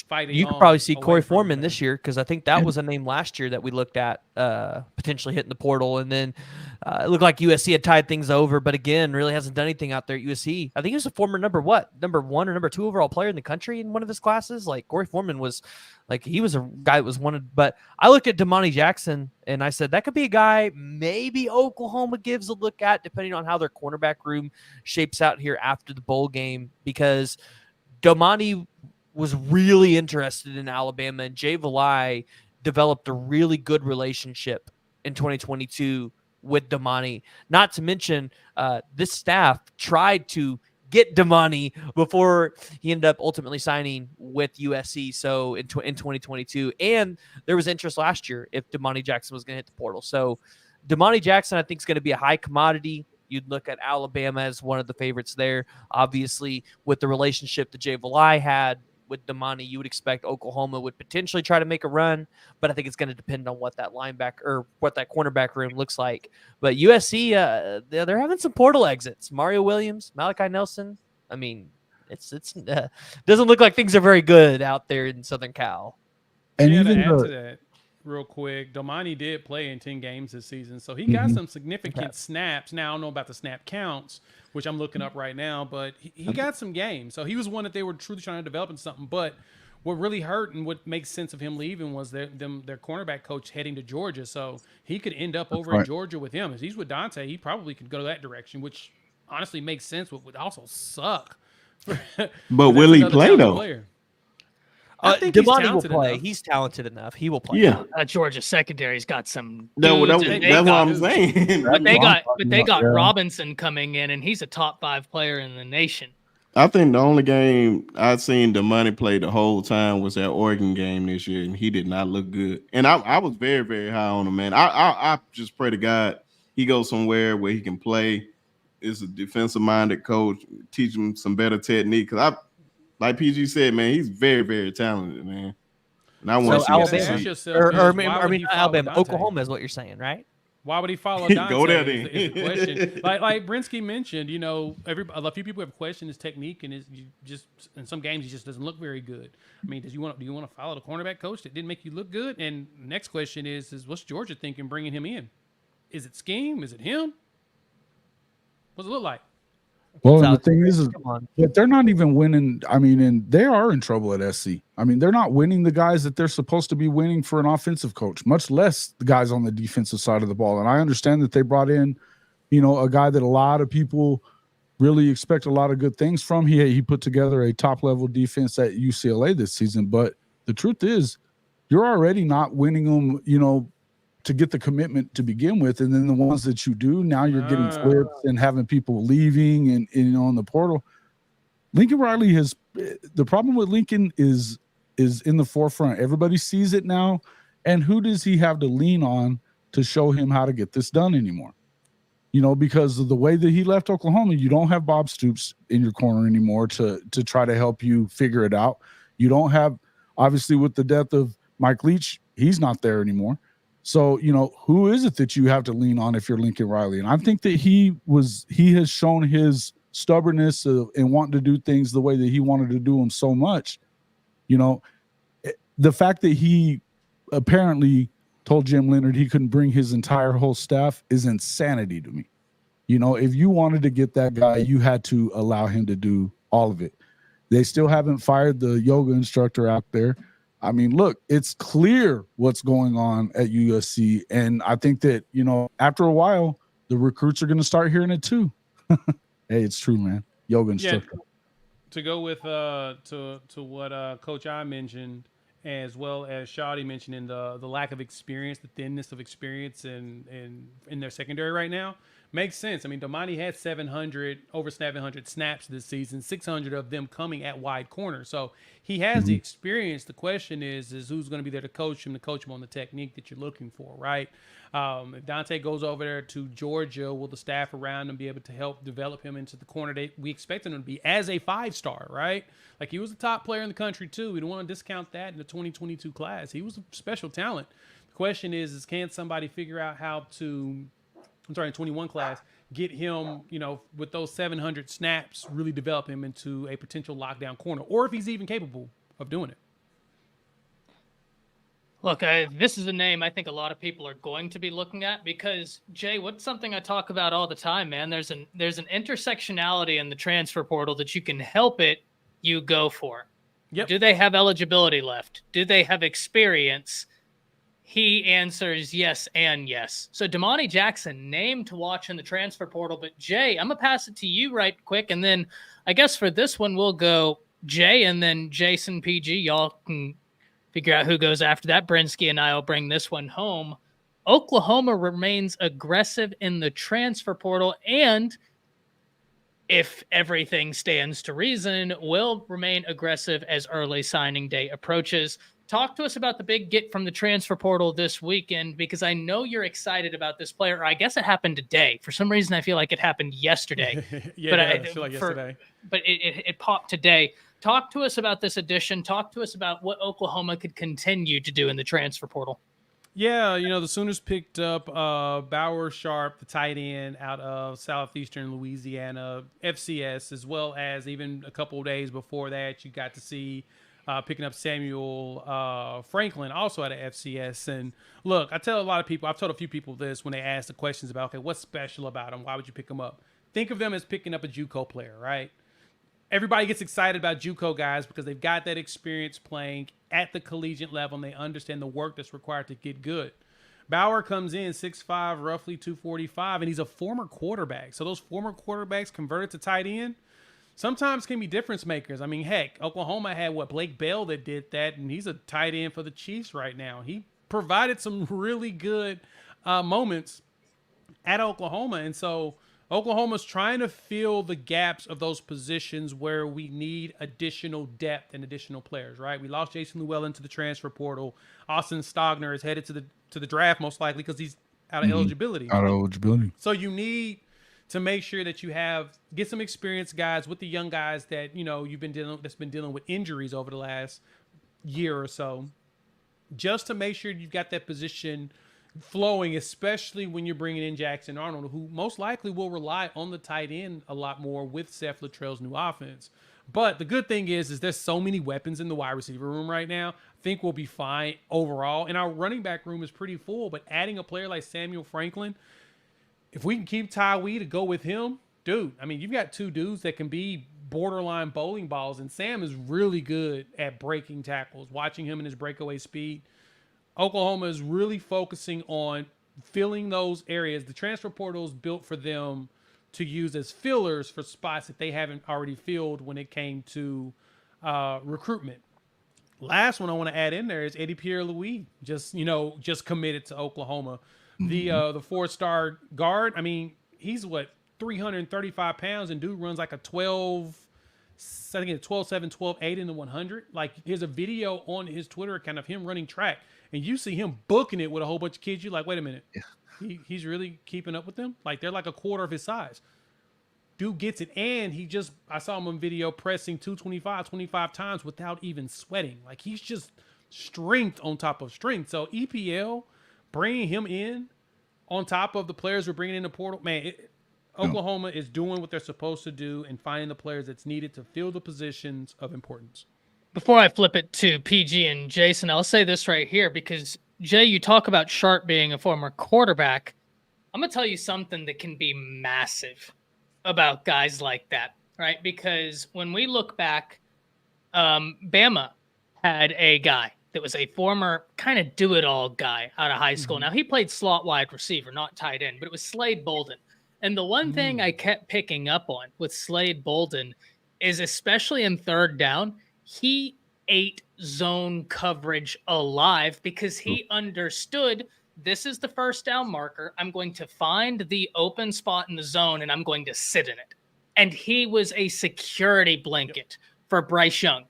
Fighting. You could probably see Corey Foreman this year, because I think that was a name last year that we looked at potentially hitting the portal, and then it looked like USC had tied things over, but again, really hasn't done anything out there at USC. I think he was a former number 1 or number 2 overall player in the country in one of his classes. Like Corey Foreman was, like he was a guy that was wanted. But I look at Damani Jackson and I said that could be a guy maybe Oklahoma gives a look at, depending on how their cornerback room shapes out here after the bowl game, because Damani was really interested in Alabama, and Jay Valai developed a really good relationship in 2022 with Damani. Not to mention, this staff tried to get Damani before he ended up ultimately signing with USC. So in 2022, and there was interest last year if Damani Jackson was going to hit the portal. So Damani Jackson, I think, is going to be a high commodity. You'd look at Alabama as one of the favorites there. Obviously, with the relationship that Jay Valai had with Damani, you would expect Oklahoma would potentially try to make a run, but I think it's going to depend on what that linebacker or what that cornerback room looks like. But USC, they're having some portal exits. Mario Williams, Malachi Nelson. I mean, it's doesn't look like things are very good out there in Southern Cal. And yeah, even to add to that real quick, Damani did play in 10 games this season, so he got some significant snaps. Now, I don't know about the snap counts, which I'm looking up right now, but he got some games. So he was one that they were truly trying to develop into something. But what really hurt and what makes sense of him leaving was their cornerback coach heading to Georgia. So he could end up over in Georgia with him. As he's with Dante, he probably could go that direction, which honestly makes sense, but would also suck. But will he play, though? Player. I think Damani will play. Enough. He's talented enough. He will play. Yeah. Georgia secondary's got some. That's what I'm saying. But they got Robinson coming in, and he's a top 5 player in the nation. I think the only game I've seen Damani play the whole time was that Oregon game this year, and he did not look good. And I was very, very high on him, man. I just pray to God he goes somewhere where he can play. Is a defensive-minded coach, teach him some better technique. Because like PG said, man, he's very, very talented, man. And I want to see Alabama, Oklahoma is what you're saying, right? Why would he follow Dante? Go there, then. Is the question. like Brinsky mentioned, a few people have questioned his technique, and just in some games he just doesn't look very good. I mean, do you want to follow the cornerback coach that didn't make you look good? And the next question is what's Georgia thinking bringing him in? Is it scheme? Is it him? What's it look like? Well, and the South thing is, come on. but they're not even winning. I mean, and they are in trouble at SC. I mean, they're not winning the guys that they're supposed to be winning for an offensive coach, much less the guys on the defensive side of the ball. And I understand that they brought in, a guy that a lot of people really expect a lot of good things from. He put together a top level defense at UCLA this season. But the truth is, you're already not winning them, to get the commitment to begin with. And then the ones that you do, now you're getting flips and having people leaving and in the portal. Lincoln Riley the problem with Lincoln is in the forefront. Everybody sees it now. And who does he have to lean on to show him how to get this done anymore? Because of the way that he left Oklahoma, you don't have Bob Stoops in your corner anymore to try to help you figure it out. You don't have, obviously, with the death of Mike Leach, he's not there anymore. So, who is it that you have to lean on if you're Lincoln Riley? And I think that he has shown his stubbornness and wanting to do things the way that he wanted to do them so much. The fact that he apparently told Jim Leonard he couldn't bring his entire whole staff is insanity to me. If you wanted to get that guy, you had to allow him to do all of it. They still haven't fired the yoga instructor out there. I mean, look, it's clear what's going on at USC. And I think that, after a while, the recruits are going to start hearing it too. Hey, it's true, man. Yoga instructor. Yeah, to go with to what Coach I mentioned, as well as Shawty mentioning the lack of experience, the thinness of experience in their secondary right now, makes sense. I mean, Damani had over 700 snaps this season, 600 of them coming at wide corner. So he has the experience. The question is who's going to be there to coach him on the technique that you're looking for, right? If Dante goes over there to Georgia, will the staff around him be able to help develop him into the corner we expect him to be as a 5-star, right? Like, he was a top player in the country too. We don't want to discount that in the 2022 class. He was a special talent. The question is can somebody figure out how to, in 21 class, get him, with those 700 snaps, really develop him into a potential lockdown corner, or if he's even capable of doing it. Look, this is a name I think a lot of people are going to be looking at because, Jay, what's something I talk about all the time, man? There's an intersectionality in the transfer portal that you can help it, you go for. Yep. Do they have eligibility left? Do they have experience? He answers yes and yes. So Damani Jackson, name to watch in the transfer portal. But Jay, I'm going to pass it to you right quick. And then I guess for this one, we'll go Jay and then Jason PG. Y'all can figure out who goes after that. Brinsky and I will bring this one home. Oklahoma remains aggressive in the transfer portal. And if everything stands to reason, will remain aggressive as early signing day approaches. Talk to us about the big get from the transfer portal this weekend, because I know you're excited about this player. Or I guess it happened today. For some reason, I feel like it happened yesterday. Yeah, but I feel like yesterday. But it popped today. Talk to us about this addition. Talk to us about what Oklahoma could continue to do in the transfer portal. Yeah, the Sooners picked up Bauer Sharp, the tight end out of Southeastern Louisiana, FCS, as well as even a couple of days before that, you got to see picking up Samuel Franklin, also out of FCS. And look, I've told a few people this when they ask the questions about, okay, what's special about him? Why would you pick him up? Think of them as picking up a JUCO player, right? Everybody gets excited about JUCO guys because they've got that experience playing at the collegiate level and they understand the work that's required to get good. Bauer comes in 6'5", roughly 245, and he's a former quarterback. So those former quarterbacks converted to tight end sometimes can be difference makers. I mean, heck, Oklahoma had Blake Bell that did that, and he's a tight end for the Chiefs right now. He provided some really good moments at Oklahoma, and so Oklahoma's trying to fill the gaps of those positions where we need additional depth and additional players, right? We lost Jason Llewellyn to the transfer portal. Austin Stogner is headed to the draft most likely because he's out of eligibility. Out of eligibility. So you need to make sure that you get some experienced guys with the young guys that that's been dealing with injuries over the last year or so, just to make sure you've got that position flowing, especially when you're bringing in Jackson Arnold, who most likely will rely on the tight end a lot more with Seth Luttrell's new offense. But the good thing is there's so many weapons in the wide receiver room right now. I think we'll be fine overall. And our running back room is pretty full, but adding a player like Samuel Franklin, if we can keep Tywee to go with him, dude, I mean, you've got two dudes that can be borderline bowling balls, and Sam is really good at breaking tackles. Watching him and his breakaway speed, Oklahoma is really focusing on filling those areas. The transfer portal is built for them to use as fillers for spots that they haven't already filled when it came to recruitment. Last one I want to add in there is Eddie Pierre-Louis, just committed to Oklahoma. The 4-star guard, I mean, he's 335 pounds, and dude runs like a 12, I think it's 12.7, 12.8 in the 100. Like, here's a video on his Twitter account of him running track, and you see him booking it with a whole bunch of kids. You're like, wait a minute, he's really keeping up with them? Like, they're like a quarter of his size. Dude gets it, and I saw him on video pressing 25 times without even sweating. Like, he's just strength on top of strength. So EPL, bringing him in on top of the players we're bringing in the portal, man, Oklahoma is doing what they're supposed to do and finding the players that's needed to fill the positions of importance. Before I flip it to PG and Jason, I'll say this right here, because Jay, you talk about Sharp being a former quarterback. I'm going to tell you something that can be massive about guys like that, right? Because when we look back, Bama had a guy that was a former kind of do-it-all guy out of high school. Now, he played slot wide receiver, not tight end, but it was Slade Bolden. And the one thing I kept picking up on with Slade Bolden is, especially in third down, he ate zone coverage alive, because he understood, this is the first down marker. I'm going to find the open spot in the zone, and I'm going to sit in it. And he was a security blanket for Bryce Young.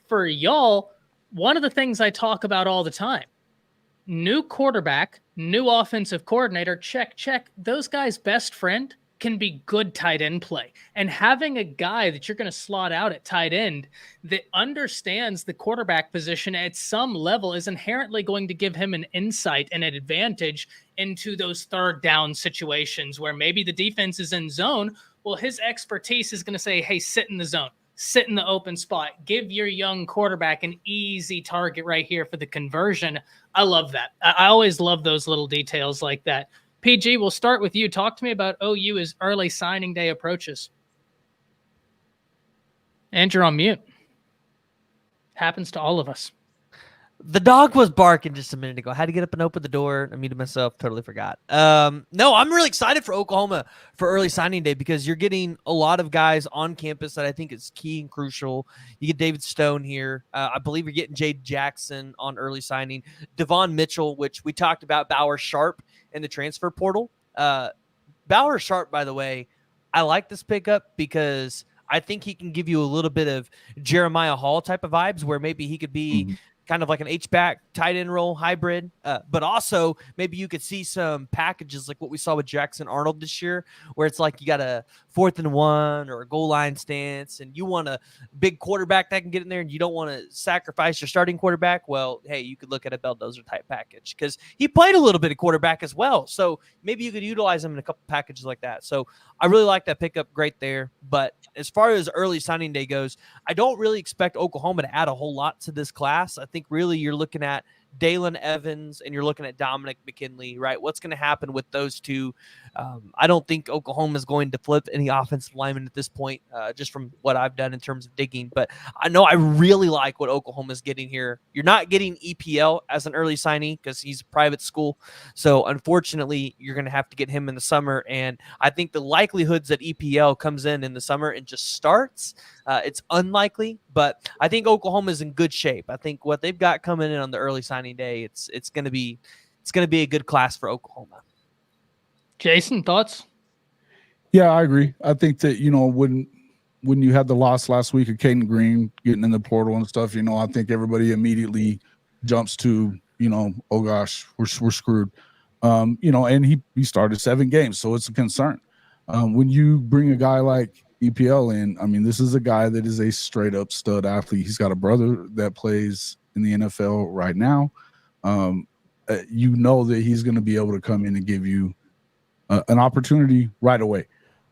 For y'all, one of the things I talk about all the time, new quarterback, new offensive coordinator, check. Those guys' best friend can be good tight end play. And having a guy that you're going to slot out at tight end that understands the quarterback position at some level is inherently going to give him an insight and an advantage into those third down situations where maybe the defense is in zone. Well, his expertise is going to say, hey, sit in the zone, sit in the open spot, give your young quarterback an easy target right here for the conversion. I love that. I always love those little details like that. PG, we'll start with you. Talk to me about OU as early signing day approaches. And you're on mute. Happens to all of us. The dog was barking just a minute ago. I had to get up and open the door. I muted myself. Totally forgot. No, I'm really excited for Oklahoma for early signing day, because you're getting a lot of guys on campus that I think is key and crucial. You get David Stone here. I believe you're getting Jade Jackson on early signing. Devon Mitchell, which we talked about, Bauer Sharp in the transfer portal. Bauer Sharp, by the way, I like this pickup because I think he can give you a little bit of Jeremiah Hall type of vibes, where maybe he could be kind of like an H-back tight end role hybrid, but also maybe you could see some packages like what we saw with Jackson Arnold this year, where it's like you got a 4th and 1 or a goal line stance, and you want a big quarterback that can get in there, and you don't want to sacrifice your starting quarterback. Well, hey, you could look at a Belldozer type package, because he played a little bit of quarterback as well, so maybe you could utilize him in a couple packages like that. So I really like that pickup, great there. But as far as early signing day goes, I don't really expect Oklahoma to add a whole lot to this class. I think really you're looking at Dalen Evans and you're looking at Dominic McKinley, right? What's going to happen with those two? I don't think Oklahoma is going to flip any offensive linemen at this point, just from what I've done in terms of digging. But I know I really like what Oklahoma is getting here. You're not getting EPL as an early signee because he's a private school. So unfortunately, you're going to have to get him in the summer. And I think the likelihoods that EPL comes in the summer and just starts, it's unlikely. But I think Oklahoma is in good shape. I think what they've got coming in on the early signing day, it's going to be a good class for Oklahoma. Jason, thoughts? Yeah, I agree. I think that, when you had the loss last week of Caden Green getting in the portal and stuff, I think everybody immediately jumps to, oh gosh, we're screwed. And he started 7 games, so it's a concern. When you bring a guy like EPL in, I mean, this is a guy that is a straight up stud athlete. He's got a brother that plays in the NFL right now. That he's going to be able to come in and give you an opportunity right away.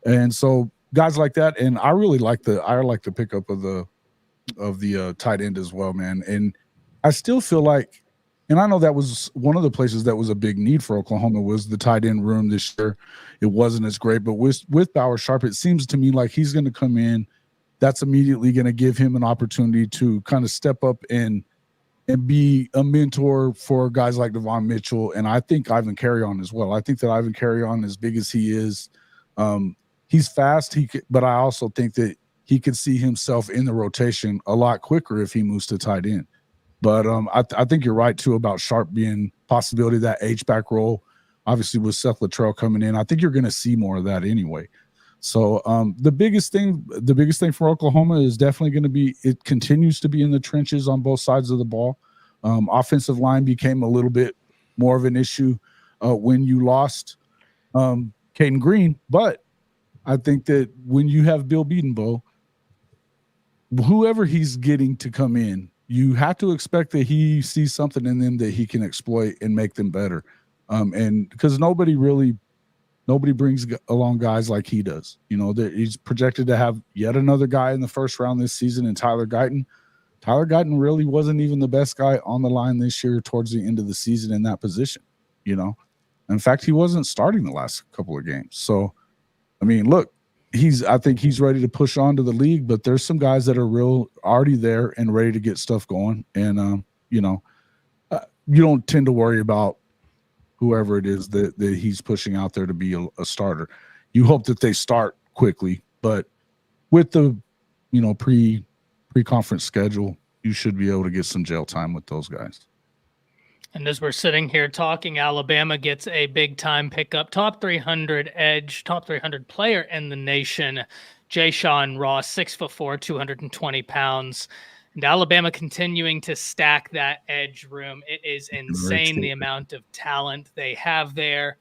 And so guys like that, and I really like the pickup of the tight end as well, man. And I still feel like And I know that was one of the places that was a big need for Oklahoma was the tight end room this year. It wasn't as great, but with Bauer Sharp, it seems to me like he's going to come in. That's immediately going to give him an opportunity to kind of step up and be a mentor for guys like Devon Mitchell. And I think Ivan Carrion as well. I think that Ivan Carrion, as big as he is, he's fast. But I also think that he could see himself in the rotation a lot quicker if he moves to tight end. But I think you're right, too, about Sharp being possibility of that H-back role. Obviously, with Seth Luttrell coming in, I think you're going to see more of that anyway. So the biggest thing for Oklahoma is definitely going to be it continues to be in the trenches on both sides of the ball. Offensive line became a little bit more of an issue when you lost Caden Green. But I think that when you have Bill Bedenbaugh, whoever he's getting to come in, you have to expect that he sees something in them that he can exploit and make them better. And because nobody brings along guys like he does. You know, he's projected to have yet another guy in the first round this season in Tyler Guyton. Tyler Guyton really wasn't even the best guy on the line this year towards the end of the season in that position, you know. In fact, he wasn't starting the last couple of games. So, I mean, look, I think he's ready to push on to the league, but there's some guys that are already there and ready to get stuff going. And, you know, you don't tend to worry about whoever it is that he's pushing out there to be a starter. You hope that they start quickly, but with the, you know, pre-conference schedule, you should be able to get some jail time with those guys. And as we're sitting here talking, Alabama gets a big-time pickup, top 300 edge, top 300 player in the nation, Jay-Sean Ross, 6'4", 220 pounds. And Alabama continuing to stack that edge room. It is insane the amount of talent they have there.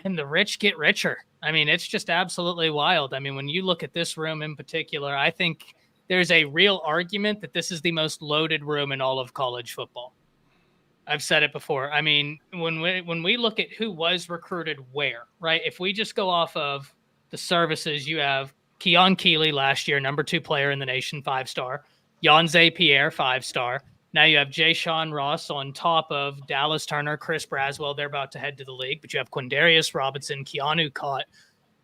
And the rich get richer. I mean, it's just absolutely wild. I mean, when you look at this room in particular, I think there's a real argument that this is the most loaded room in all of college football. I've said it before. I mean, when we look at who was recruited where, right? If we just go off of the services, you have Keon Keeley last year, number 2 player in the nation, 5-star. Jan Zapier, 5-star. Now you have Jay-Sean Ross on top of Dallas Turner, Chris Braswell. They're about to head to the league. But you have Quindarius Robinson, Keanu Cott,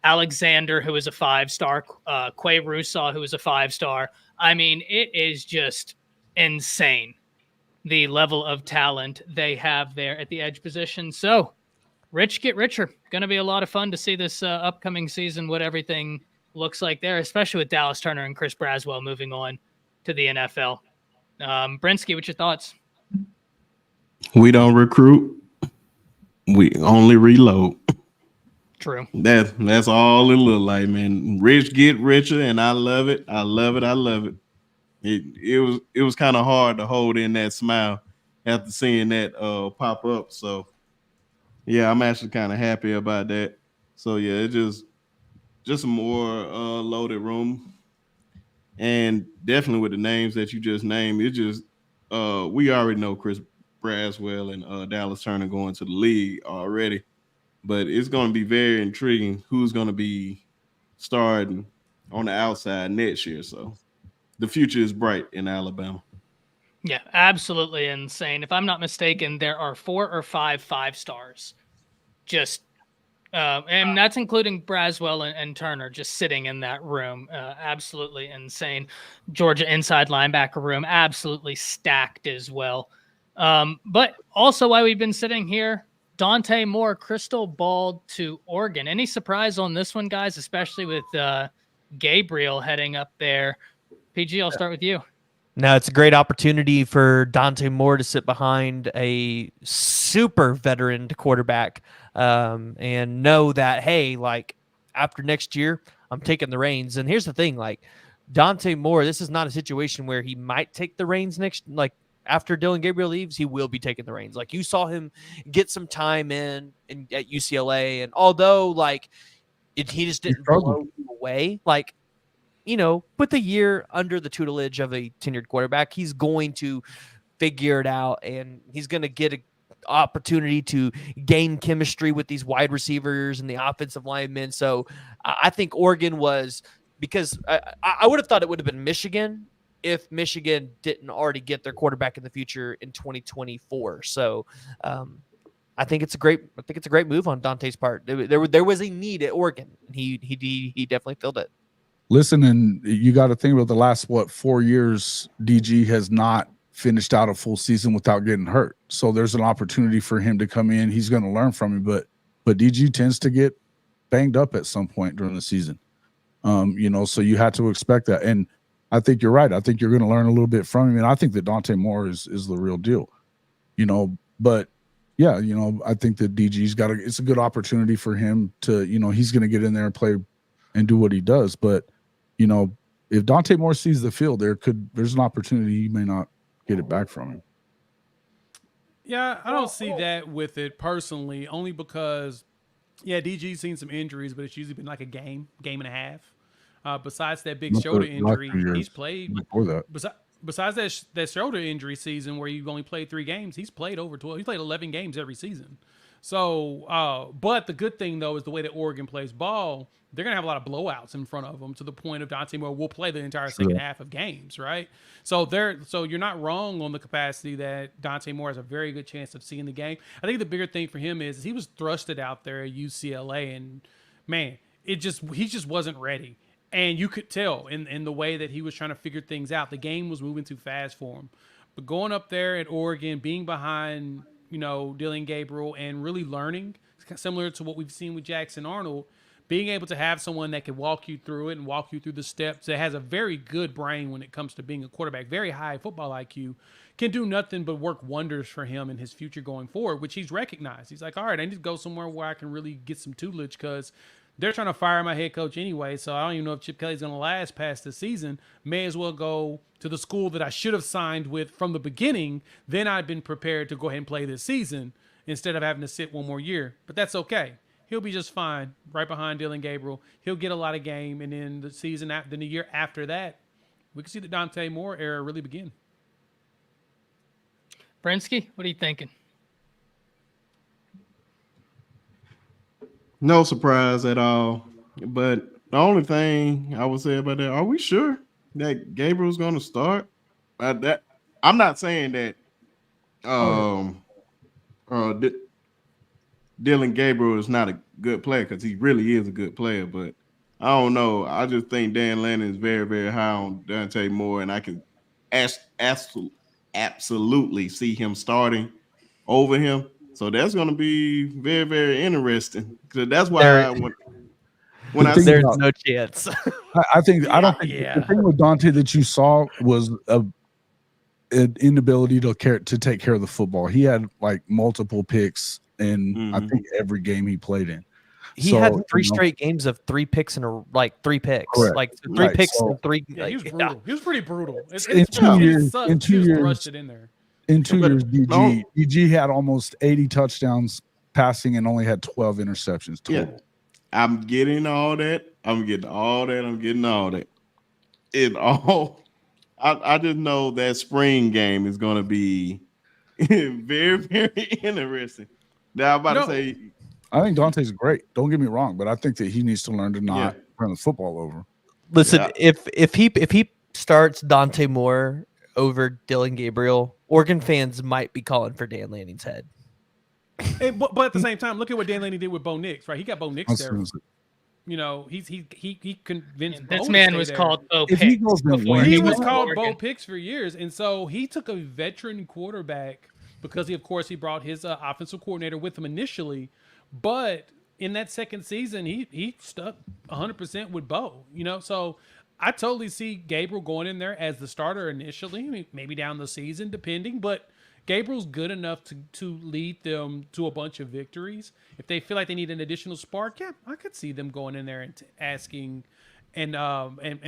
Alexander, who is a 5-star, Quay Rusaw, who is a 5-star. I mean, it is just insane, the level of talent they have there at the edge position. So rich get richer. Going to be a lot of fun to see this upcoming season, what everything looks like there, especially with Dallas Turner and Chris Braswell moving on to the NFL. Brinsky, what's your thoughts? We don't recruit. We only reload. True. That's all it look like, man. Rich get richer, and I love it. I love it. I love it. It was kind of hard to hold in that smile after seeing that pop up. So yeah, I'm actually kind of happy about that. So yeah, it's just a more loaded room. And definitely with the names that you just named, it just we already know Chris Braswell and Dallas Turner going to the league already, but it's going to be very intriguing who's going to be starting on the outside next year. So the future is bright in Alabama. Yeah, absolutely insane. If I'm not mistaken, there are 4 or 5 5-stars just and that's including Braswell and Turner just sitting in that room. Absolutely insane. Georgia inside linebacker room, absolutely stacked as well. But also while we've been sitting here, Dante Moore, crystal ball to Oregon. Any surprise on this one, guys, especially with Gabriel heading up there? PG, I'll start with you. No, it's a great opportunity for Dante Moore to sit behind a super veteran quarterback and know that, hey, like after next year, I'm taking the reins. And here's the thing, like Dante Moore, this is not a situation where he might take the reins after Dylan Gabriel leaves, he will be taking the reins. Like you saw him get some time in at UCLA. And although like he just didn't blow you away, like, you know, with a year under the tutelage of a tenured quarterback, he's going to figure it out and he's going to get an opportunity to gain chemistry with these wide receivers and the offensive linemen. So I think Oregon was, because I would have thought it would have been Michigan if Michigan didn't already get their quarterback in the future in 2024. So I think it's a great move on Dante's part. There was a need at Oregon, and he definitely filled it. Listen, and you got to think about the last 4 years. DG has not finished out a full season without getting hurt. So there's an opportunity for him to come in. He's going to learn from him, but DG tends to get banged up at some point during the season. So you had to expect that. And I think you're right. I think you're going to learn a little bit from him. And I think that Dante Moore is the real deal, but yeah, I think that DG's it's a good opportunity for him to, he's going to get in there and play and do what he does. But, if Dante Moore sees the field, there's an opportunity he may not get it back from him. Yeah, I don't see that with it personally, only because, DG's seen some injuries, but it's usually been like a game and a half. Besides that big shoulder injury, he's played before that. Besides that shoulder injury season where you only played 3 games, he's played over 12. He played 11 games every season. So, but the good thing though is the way that Oregon plays ball, they're gonna have a lot of blowouts in front of them to the point of Dante Moore will play the entire second half of games, right? So you're not wrong on the capacity that Dante Moore has a very good chance of seeing the game. I think the bigger thing for him is he was thrusted out there at UCLA, and man, he just wasn't ready. And you could tell in the way that he was trying to figure things out. The game was moving too fast for him. But going up there at Oregon, being behind, Dylan Gabriel and really learning, similar to what we've seen with Jackson Arnold, being able to have someone that can walk you through it and walk you through the steps, that has a very good brain when it comes to being a quarterback, very high football IQ, can do nothing but work wonders for him in his future going forward, which he's recognized. He's like, all right, I need to go somewhere where I can really get some tutelage because they're trying to fire my head coach anyway, so I don't even know if Chip Kelly's going to last past the season. May as well go to the school that I should have signed with from the beginning. Then I've been prepared to go ahead and play this season instead of having to sit one more year. But that's okay. He'll be just fine right behind Dylan Gabriel. He'll get a lot of game, and then the year after that, we can see the Dante Moore era really begin. Brinsky, what are you thinking? No surprise at all. But the only thing I would say about that, are we sure that Gabriel's going to start? I'm not saying that Dylan Gabriel is not a good player, because he really is a good player. But I don't know. I just think Dan Lanning is very, very high on Dante Moore, and I can absolutely see him starting over him. So that's going to be very, very interesting. Because that's why when I there's no chance. I don't think the thing with Dante that you saw was an inability to take care of the football. He had like multiple picks in I think every game he played in. He had 3 straight games of 3 picks and 3 picks, correct. like 3 picks and 3. Yeah, he was brutal. Yeah. He was pretty brutal. In 2 years, thrust it in there. In 2 years, DG had almost 80 touchdowns passing and only had 12 interceptions total. Yeah. I'm getting all that. I just know that spring game is going to be very, very interesting. Now, I'm about to say, I think Dante's great. Don't get me wrong, but I think that he needs to learn to not turn the football over. Listen, if he starts Dante Moore over Dylan Gabriel, Oregon fans might be calling for Dan Lanning's head. But at the same time, look at what Dan Lanning did with Bo Nix, right? He got Bo Nix there. He convinced this Bo man was there. called Bo If Picks. he goes before He he was went to called Oregon. Bo Picks for years, and so he took a veteran quarterback because he brought his offensive coordinator with him initially, but in that second season, he stuck 100% with Bo. So I totally see Gabriel going in there as the starter initially, maybe down the season, depending. But Gabriel's good enough to lead them to a bunch of victories. If they feel like they need an additional spark, I could see them going in there and asking and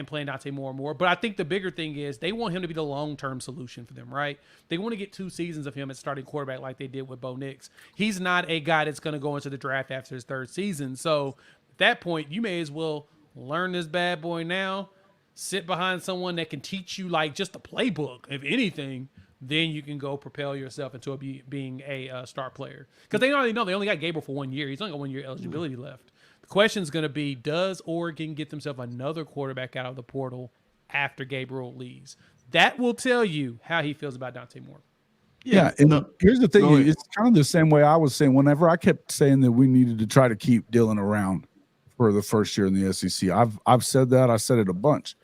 playing Dante more and more. But I think the bigger thing is they want him to be the long-term solution for them, right? They want to get 2 seasons of him as starting quarterback like they did with Bo Nix. He's not a guy that's going to go into the draft after his 3rd season. So at that point, you may as well learn this bad boy now, sit behind someone that can teach you like just the playbook, if anything. Then you can go propel yourself into being a star player. Because they already know they only got Gabriel for 1 year. He's only got 1 year eligibility left. The question is going to be, does Oregon get themselves another quarterback out of the portal after Gabriel leaves? That will tell you how he feels about Dante Moore. Yeah, and no, here's the thing: go ahead. it's kind of the same way I was saying. Whenever I kept saying that we needed to try to keep Dylan around for the first year in the SEC, I've said that. I said it a bunch,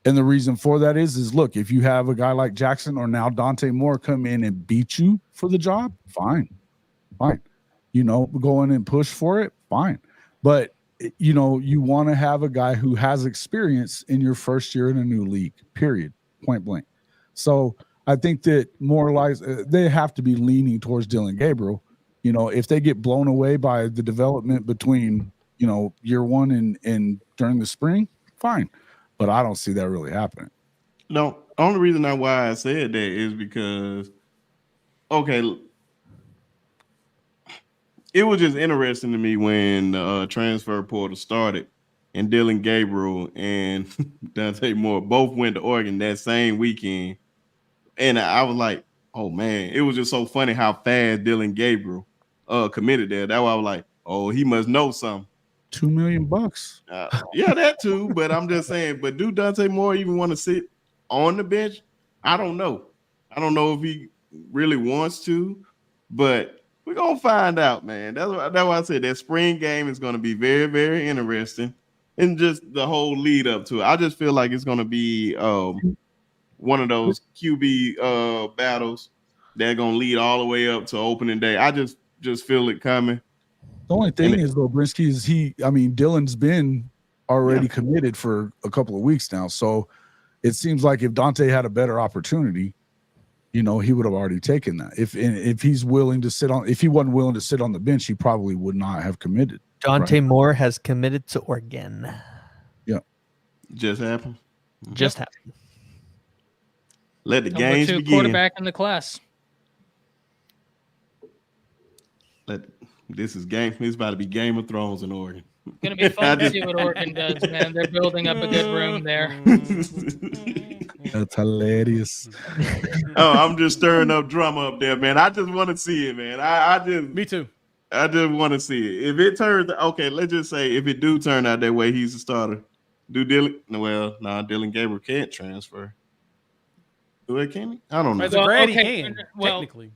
and the reason for that is look, if you have a guy like Jackson or now Dante Moore come in and beat you for the job, fine. You know, go in and push for it, fine. But you know, you want to have a guy who has experience in your first year in a new league. Period. Point blank. So. I think that more like they have to be leaning towards Dylan Gabriel. You know, if they get blown away by the development between, you know, year one and during the spring, fine. But I don't see that really happening. No, only reason why I said that is because, okay, it was just interesting to me when the transfer portal started and Dylan Gabriel and Dante Moore both went to Oregon that same weekend. And I was like, oh man, it was just so funny how fast Dylan Gabriel committed there. That's why I was like, oh, he must know something. $2 million. Yeah, that too. But I'm just saying, but do Dante Moore even want to sit on the bench? I don't know. I don't know if he really wants to, but we're gonna find out, man. That's why I said that spring game is gonna be very, very interesting. And just the whole lead up to it. I just feel like it's gonna be one of those QB battles that are gonna lead all the way up to opening day. I just feel it coming. The only thing is, though, Brinsky, is Dylan's been already committed for a couple of weeks now. So it seems like if Dante had a better opportunity, you know, he would have already taken that. If he's willing to sit on, if he wasn't willing to sit on the bench, he probably would not have committed. Dante Moore has committed to Oregon. Yeah. Just happened. Just happened. Let the Number games 2 begin. quarterback in the class. This is about to be Game of Thrones in Oregon. It's gonna be fun to see what Oregon does, man. They're building up a good room there. That's hilarious. Oh, I'm just stirring up drama up there, man. I just want to see it, man. Me too. I just want to see it. If it turns okay, let's just say if it do turn out that way, he's a starter. Dylan Gabriel can't transfer. Can he? I don't know. As a grad, he okay, can, well, technically.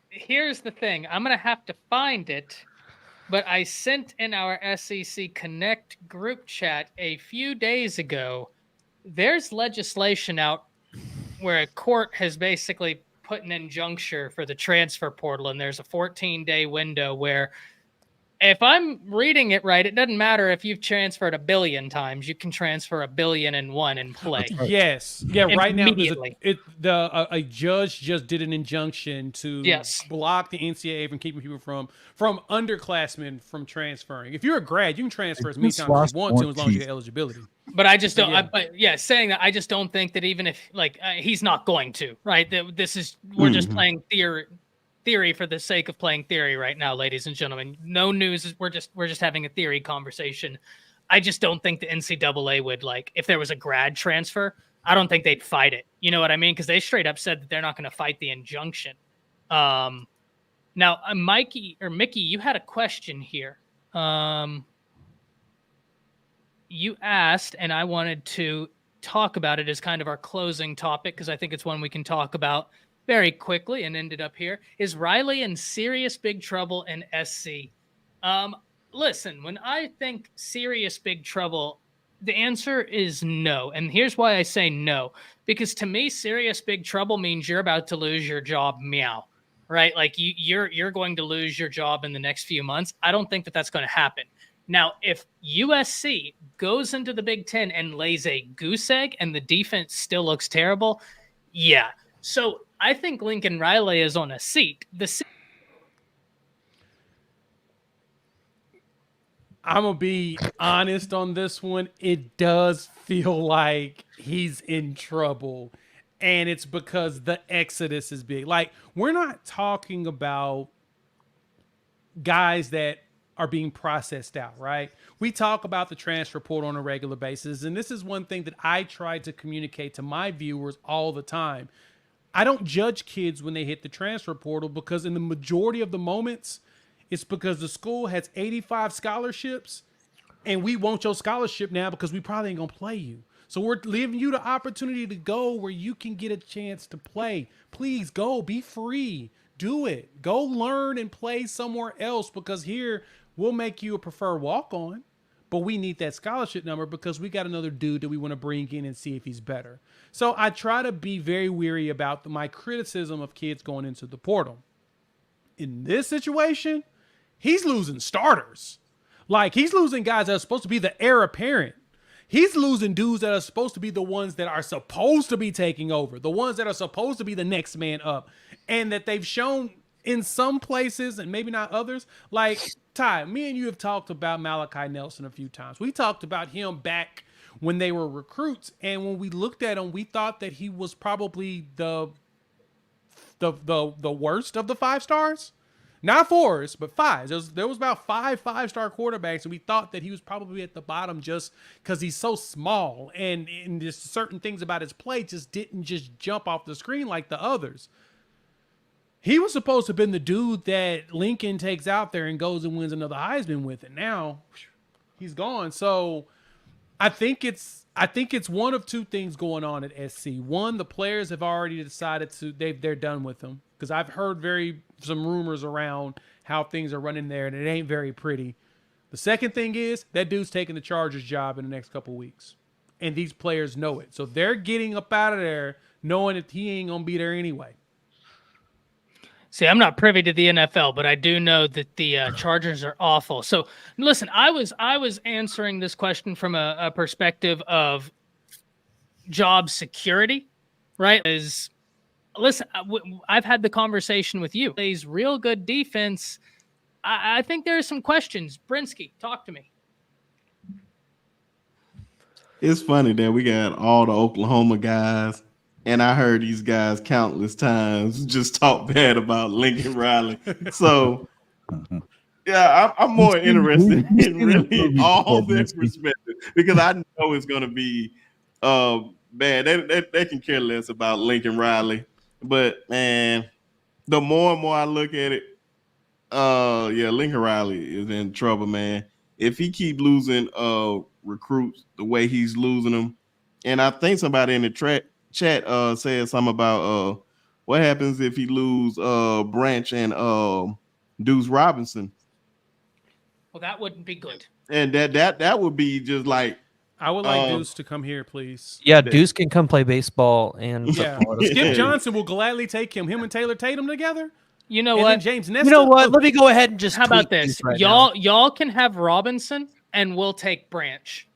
Here's the thing. I'm going to have to find it, but I sent in our SEC Connect group chat a few days ago. There's legislation out where a court has basically put an injunction for the transfer portal, and there's a 14-day window where, if I'm reading it right, it doesn't matter if you've transferred 1 billion times. You can transfer 1,000,000,001 and play. Yes. Yeah, right now Immediately. a judge just did an injunction to block the NCAA from keeping people from underclassmen from transferring. If you're a grad, you can transfer as many times as you want to as long as you get eligibility. But I just don't. Saying that, I just don't think that even if he's not going to, right? We're just playing theory for the sake of playing theory right now, ladies and gentlemen. No news. We're just having a theory conversation. I just don't think the NCAA would, if there was a grad transfer, I don't think they'd fight it. You know what I mean? Because they straight up said that they're not going to fight the injunction. Now, Mickey, you had a question here. You asked, and I wanted to talk about it as kind of our closing topic, because I think it's one we can talk about very quickly and ended up here. Is Riley in serious big trouble in SC? Listen, when I think serious big trouble, the answer is no. And here's why I say no. Because to me, serious big trouble means you're about to lose your job, meow. Right? Like you're going to lose your job in the next few months. I don't think that that's going to happen. Now, if USC goes into the Big Ten and lays a goose egg and the defense still looks terrible, yeah. So I think Lincoln Riley is on a seat. I'm going to be honest on this one. It does feel like he's in trouble, and it's because the exodus is big. We're not talking about guys that are being processed out, right? We talk about the transfer portal on a regular basis, and this is one thing that I try to communicate to my viewers all the time. I don't judge kids when they hit the transfer portal, because in the majority of the moments, it's because the school has 85 scholarships and we want your scholarship now because we probably ain't going to play you. So we're leaving you the opportunity to go where you can get a chance to play. Please go, be free, do it. Go learn and play somewhere else, because here we'll make you a preferred walk-on, but we need that scholarship number because we got another dude that we want to bring in and see if he's better. So I try to be very weary about my criticism of kids going into the portal. In this situation, he's losing starters. Like, he's losing guys that are supposed to be the heir apparent. He's losing dudes that are supposed to be the ones that are supposed to be taking over, the ones that are supposed to be the next man up, and that they've shown in some places and maybe not others. Like, Ty, me and you have talked about Malachi Nelson a few times. We talked about him back when they were recruits, and when we looked at him, we thought that he was probably the worst of the 5 stars. Not 4s, but 5s. There was about 5 5-star quarterbacks, and we thought that he was probably at the bottom just because he's so small, and just certain things about his play just didn't just jump off the screen like the others. He was supposed to have been the dude that Lincoln takes out there and goes and wins another Heisman with, and now he's gone. So I think it's one of two things going on at SC. One, the players have already decided they're done with him, because I've heard some rumors around how things are running there, and it ain't very pretty. The second thing is that dude's taking the Chargers job in the next couple of weeks, and these players know it. So they're getting up out of there knowing that he ain't gonna be there anyway. See, I'm not privy to the NFL, but I do know that the Chargers are awful. So, listen, I was answering this question from a perspective of job security, right? Listen, I've had the conversation with you. Plays real good defense. I think there are some questions. Brinsky, talk to me. It's funny that we got all the Oklahoma guys, and I heard these guys countless times just talk bad about Lincoln Riley. So, yeah, I'm more interested in really all their perspective, because I know it's going to be bad. They can care less about Lincoln Riley. But, man, the more and more I look at it, Lincoln Riley is in trouble, man. If he keep losing recruits the way he's losing them, and I think somebody in the chat said something about what happens if he lose Branch and Deuce Robinson. Well, that wouldn't be good. And that would be just like, I would like Deuce to come here, please. Yeah, Deuce can come play baseball and football. Skip Johnson will gladly take him. Him and Taylor Tatum together. You know and what? Then James Nesta. You know what? Let me go ahead and just. How about tweet this? right Y'all can have Robinson, and we'll take Branch.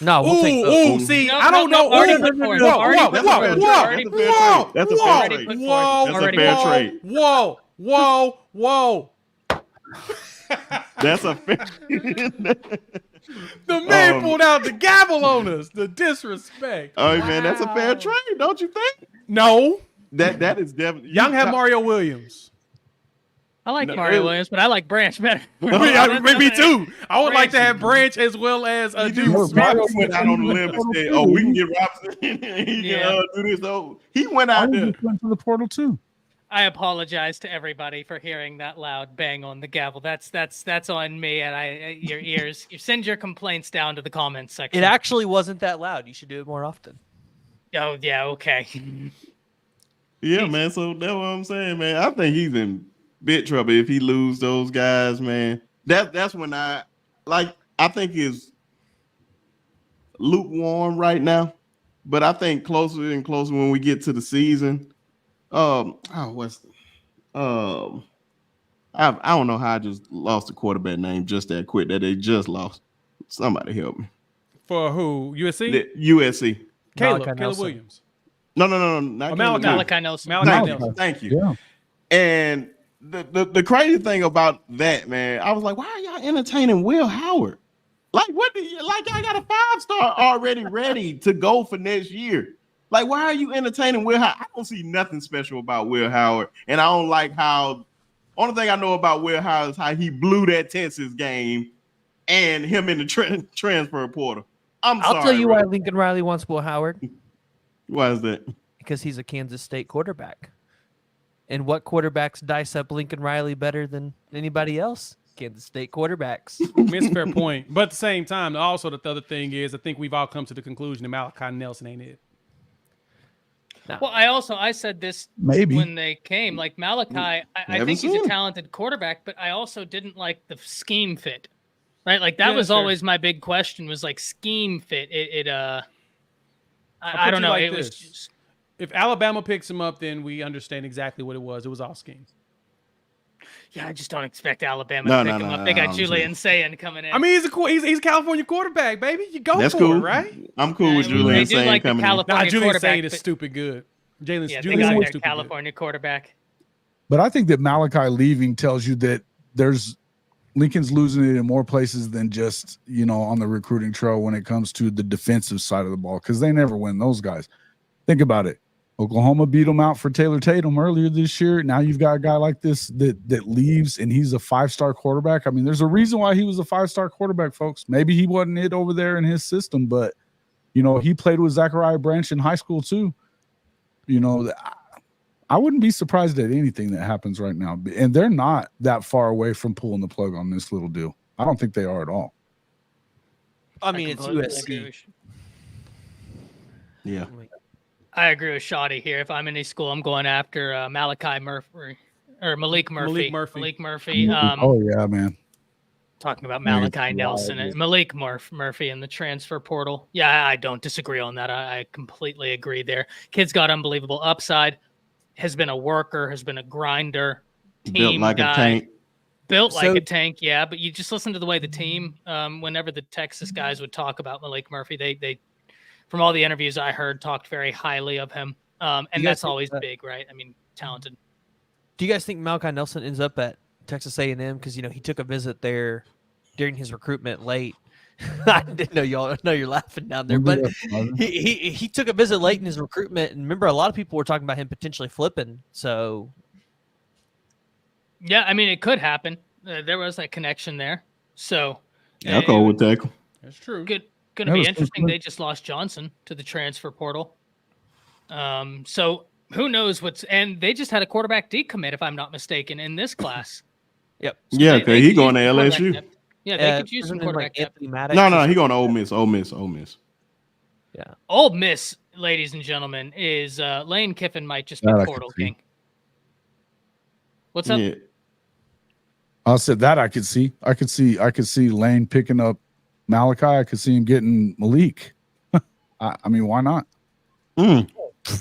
now. No, we'll take both. See, No, I don't no, know. already Whoa, put forward. whoa, Already whoa, put whoa, forward. whoa, Already put whoa, forward. that's a fair Already trade. put Whoa, forward. That's a Already fair put trade. Whoa. That's a fair. The man pulled out the gavel on us. The disrespect. Oh, man, that's a fair trade, don't you think? No. That is definitely. Y'all have Mario Williams. I like No, Mario really? Williams, but I like Branch better. Me too. I would like to have Branch as well as Deuce. Mario went out on the limb and said, "Oh, we can get Robinson. He can do this." So he went out there. Went to the portal too. I apologize to everybody for hearing that loud bang on the gavel. That's on me and your ears. You send your complaints down to the comments section. It actually wasn't that loud. You should do it more often. Oh yeah, okay. Yeah, man. So that's what I'm saying, man. I think he's in big trouble if he lose those guys, man. That's when I think it's lukewarm right now, but I think closer and closer when we get to the season. I don't know how I just lost the quarterback name just that quick that they just lost. Somebody help me. For who? USC? USC. Caleb Williams. No, not Malachi. Malachi Nelson. Malachi Nelson. Thank you. Yeah. And the crazy thing about that, man, I was like, why are y'all entertaining Will Howard? Like, I got a 5-star already ready to go for next year. Like, why are you entertaining Will Howard? I don't see nothing special about Will Howard. And I don't like how, only thing I know about Will Howard is how he blew that Texas game and him in the transfer portal. I'll tell you why Lincoln Riley wants Will Howard. Why is that? Because he's a Kansas State quarterback. And what quarterbacks dice up Lincoln Riley better than anybody else? Kansas State quarterbacks. I mean, it's a fair point. But at the same time, also the other thing is I think we've all come to the conclusion that Malachi Nelson ain't it. Well, I said this Maybe. when they came. Like Malachi, I Haven't think he's seen a him. talented quarterback, but I also didn't like the scheme fit. Right? Like that Yeah, was sure. always my big question was like scheme fit. I I'll put don't you know. like It was this. just, If Alabama picks him up, then we understand exactly what it was. It was all schemes. yeah, I just don't expect Alabama No, to pick no, him no, up. They no, got I'm Julian Sayin coming in. I mean, he's a California quarterback, baby. You go That's for cool, it, right? I'm cool with They Julian do saying like the coming in. California Julian quarterback. Sayin is but- stupid good. Julian Yeah, they Julian got Sayin is their stupid good. California quarterback. But I think that Malachi leaving tells you that there's Lincoln's losing it in more places than just, on the recruiting trail when it comes to the defensive side of the ball, because they never win those guys. Think about it. Oklahoma beat them out for Taylor Tatum earlier this year. Now you've got a guy like this that leaves and he's a 5-star quarterback. I mean, there's a reason why he was a 5-star quarterback, folks. Maybe he wasn't it over there in his system, but he played with Zachariah Branch in high school too. I wouldn't be surprised at anything that happens right now. And they're not that far away from pulling the plug on this little deal. I don't think they are at all. I mean, it's completely agree USC. with- Yeah. I agree with Shoddy here. If I'm in any school, I'm going after Malachi Murphy or Malik Murphy. Malik Murphy. Oh yeah, man. Talking about Man, Malachi it's Nelson wild. and Malik Murphy in the transfer portal. Yeah, I don't disagree on that. I completely agree there. Kid's got unbelievable upside. Has been a worker. Has been a grinder. Built Team like guy. a tank. Built like So- a tank, yeah. But you just listen to the way the team, whenever the Texas guys would talk about Malik Murphy, they from all the interviews I heard, talked very highly of him. And You guys that's think always that- big, right? I mean, talented. Do you guys think Malachi Nelson ends up at Texas A&M because he took a visit there during his recruitment late? I didn't know y'all know you're laughing down there, but he took a visit late in his recruitment, and remember a lot of people were talking about him potentially flipping. So Yeah, I mean, it could happen. There was that connection there. So Yeah, I'll go with tackle. That's true. Going to That be was interesting. good. They just lost Johnson to the transfer portal. So who knows and they just had a quarterback decommit, if I'm not mistaken, in this class. yep. So Yeah, they okay, he could going use to some quarterback LSU. depth. Yeah, they could use some Wasn't it quarterback depth. Anthony Maddox No, or no, he something? going to Ole Miss. Yeah. Ole Miss, ladies and gentlemen, is Lane Kiffin might just be That I portal could see. king. What's up? Yeah. I said that I could see. I could see Lane picking up Malachi. I could see him getting Malik. I mean, why not? Mm,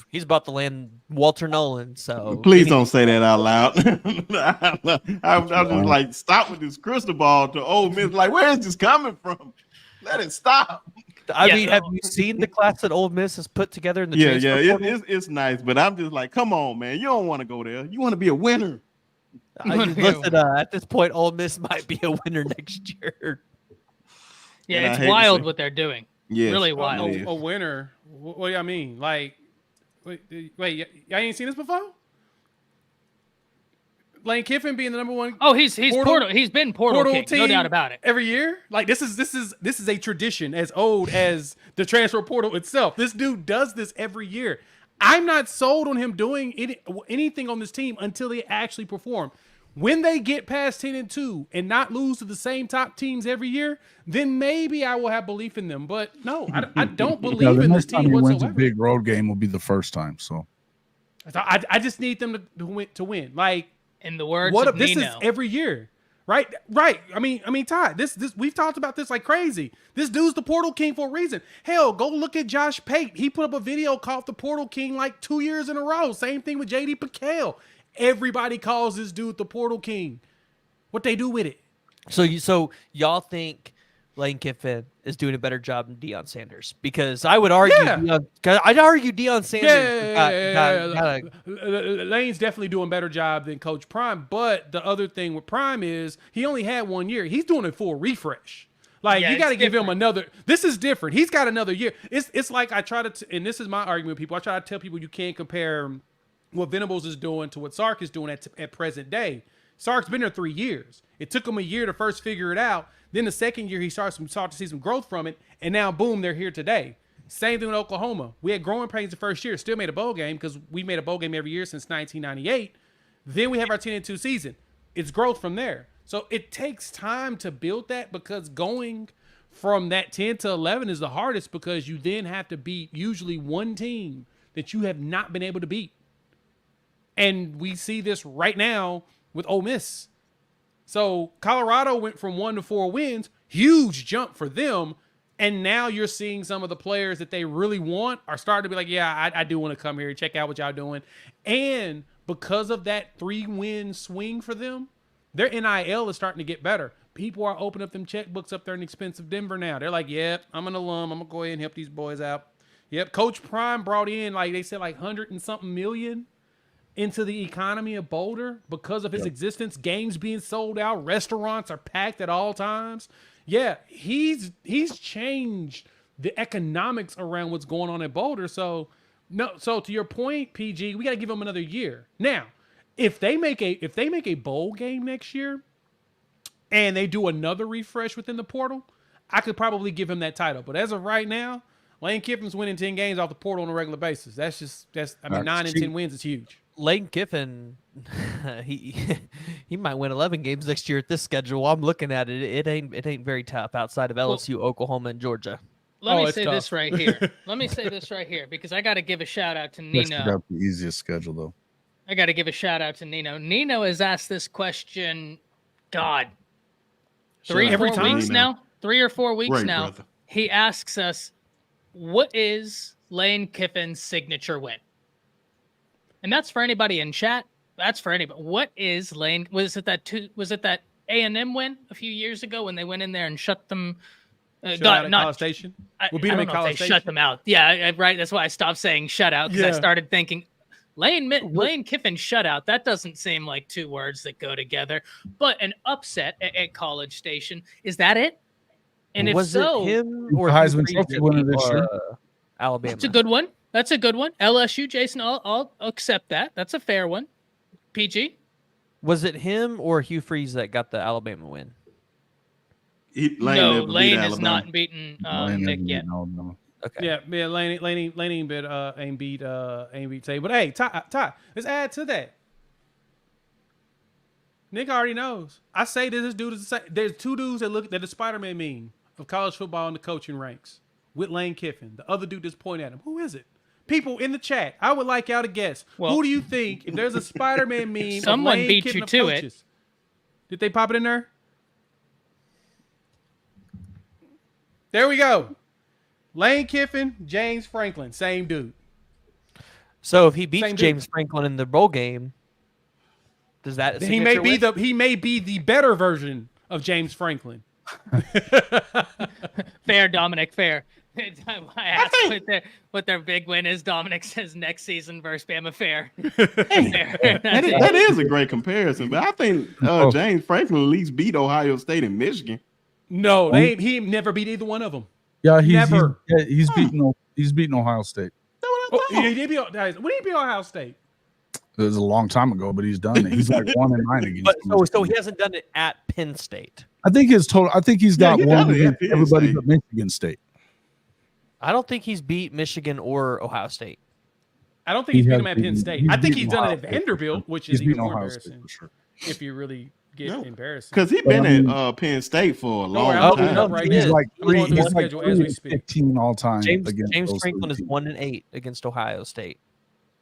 He's about to land Walter Nolan. So please don't say that out loud. I'm just like, stop with this crystal ball to Ole Miss. Like, where is this coming from? Let it stop. I Yeah, mean, so- have you seen the class that Ole Miss has put together in the Yeah, transfer yeah, portal? it's nice, but I'm just like, come on, man. You don't want to go there. You want to be a winner. Listen, at this point, Ole Miss might be a winner next year. Yeah, And I it's hate to wild say- what they're doing. Yes, Really it wild. is. A winner. What do I mean? Like, wait, y'all ain't seen this before? Lane Kiffin being the number one Oh, he's Portal- portal. He's been portal king, no team doubt about it. every year. Like this is a tradition as old as the transfer portal itself. This dude does this every year. I'm not sold on him doing anything on this team until they actually perform. When they get past 10-2 and not lose to the same top teams every year, then maybe I will have belief in them. But no, I don't Yeah, believe the in this next time team he wins a whatsoever. big road game will be the first time. So I just need them to win. Like In the words what of if this is Nino. every year, right? I mean, Todd. This we've talked about this like crazy. This dude's the portal king for a reason. Hell, go look at Josh Pate. He put up a video called the portal king like 2 years in a row. Same thing with JD Piquel. Everybody calls this dude the portal king. What they do with it? So y'all think Lane Kiffin is doing a better job than Deion Sanders? Because I would argue, Yeah. I'd argue Deion Sanders Yeah. got Lane's definitely doing a better job than Coach Prime. But the other thing with Prime is he only had 1 year. He's doing it for a refresh. Like, Yeah, you got to it's give him different. another. This is different. He's got another year. It's like I try to, and this is my argument with people. I try to tell people you can't compare what Venables is doing to what Sark is doing at present day. Sark's been there 3 years. It took him a year to first figure it out. Then the second year, he started to see some growth from it. And now, boom, they're here today. Same thing with Oklahoma. We had growing pains the first year. Still made a bowl game because we made a bowl game every year since 1998. Then we have our 10-2 season. It's growth from there. So it takes time to build that, because going from that 10 to 11 is the hardest, because you then have to beat usually one team that you have not been able to beat. And we see this right now with Ole Miss. So Colorado went from 1 to 4 wins, huge jump for them. And now you're seeing some of the players that they really want are starting to be like, yeah, I do want to come here and check out what y'all doing. And because of that 3-win swing for them, their NIL is starting to get better. People are opening up them checkbooks up there in expensive Denver now. They're like, yep, I'm an alum. I'm going to go ahead and help these boys out. Yep, Coach Prime brought in, like they said, like 100 and something million into the economy of Boulder because of his existence. Games being sold out. Restaurants are packed at all times. Yeah, he's changed the economics around what's going on at Boulder. So to your point, PG, we got to give them another year. Now, if they make a bowl game next year and they do another refresh within the portal, I could probably give him that title. But as of right now, Lane Kiffin's winning 10 games off the portal on a regular basis. That's 9 and 10 wins is huge. Lane Kiffin, he might win 11 games next year at this schedule. I'm looking at it. It ain't very tough outside of LSU, Oklahoma, and Georgia. Let me say this right here. Because I got to give a shout out to Nino. Got the easiest schedule though. I got to give a shout out to Nino. Nino has asked this question, God, 3 or 4 weeks now. 3 or 4 weeks now. Brother. He asks us, what is Lane Kiffin's signature win? And that's for anybody in chat. That's for anybody. What is Lane? Was it that A&M win a few years ago when they went in there and shut them? College Station. We'll beat them in College Station. Shut them out. Yeah, right. That's why I stopped saying shutout, because I started thinking Lane Kiffin shutout. That doesn't seem like 2 words that go together. But an upset at College Station, is that it? And if was so, it him or Heisman Trophy winner this year? Alabama. That's a good one. That's a good one. LSU, Jason, I'll accept that. That's a fair one. PG? Was it him or Hugh Freeze that got the Alabama win? Lane has not beaten Nick yet. No. Okay. Yeah, Lane ain't beat Tay. But hey, Ty, let's add to that. Nick already knows. I say this dude is the same. There's 2 dudes that the Spider-Man meme of college football in the coaching ranks with Lane Kiffin. The other dude just pointed at him. Who is it? People in the chat, I would like y'all to guess. Well, who do you think, if there's a Spider-Man meme, someone Lane beat Kiffin you to coaches, it? Did they pop it in there? There we go. Lane Kiffin, James Franklin, same dude. So if he beats James Franklin in the bowl game, does that he may be the better version of James Franklin. Fair, Dominic, fair. I asked what their big win is. Dominic says next season versus Bama. Fair. That is a great comparison, but I think James Franklin at least beat Ohio State and Michigan. No, he never beat either one of them. Yeah, he's beaten Ohio State. When did he beat Ohio State? It was a long time ago, but he's done it. He's like 1-9 against. So he hasn't done it at Penn State. I think he's got one against everybody but Michigan State. I don't think he's beat Michigan or Ohio State. I don't think he's beat him at Penn State. I think he's done it at Vanderbilt, which is even more embarrassing. Sure. If you really get embarrassed, because he's been at Penn State for a long time. He's like 15 all time. James Franklin is 1-8 against Ohio State.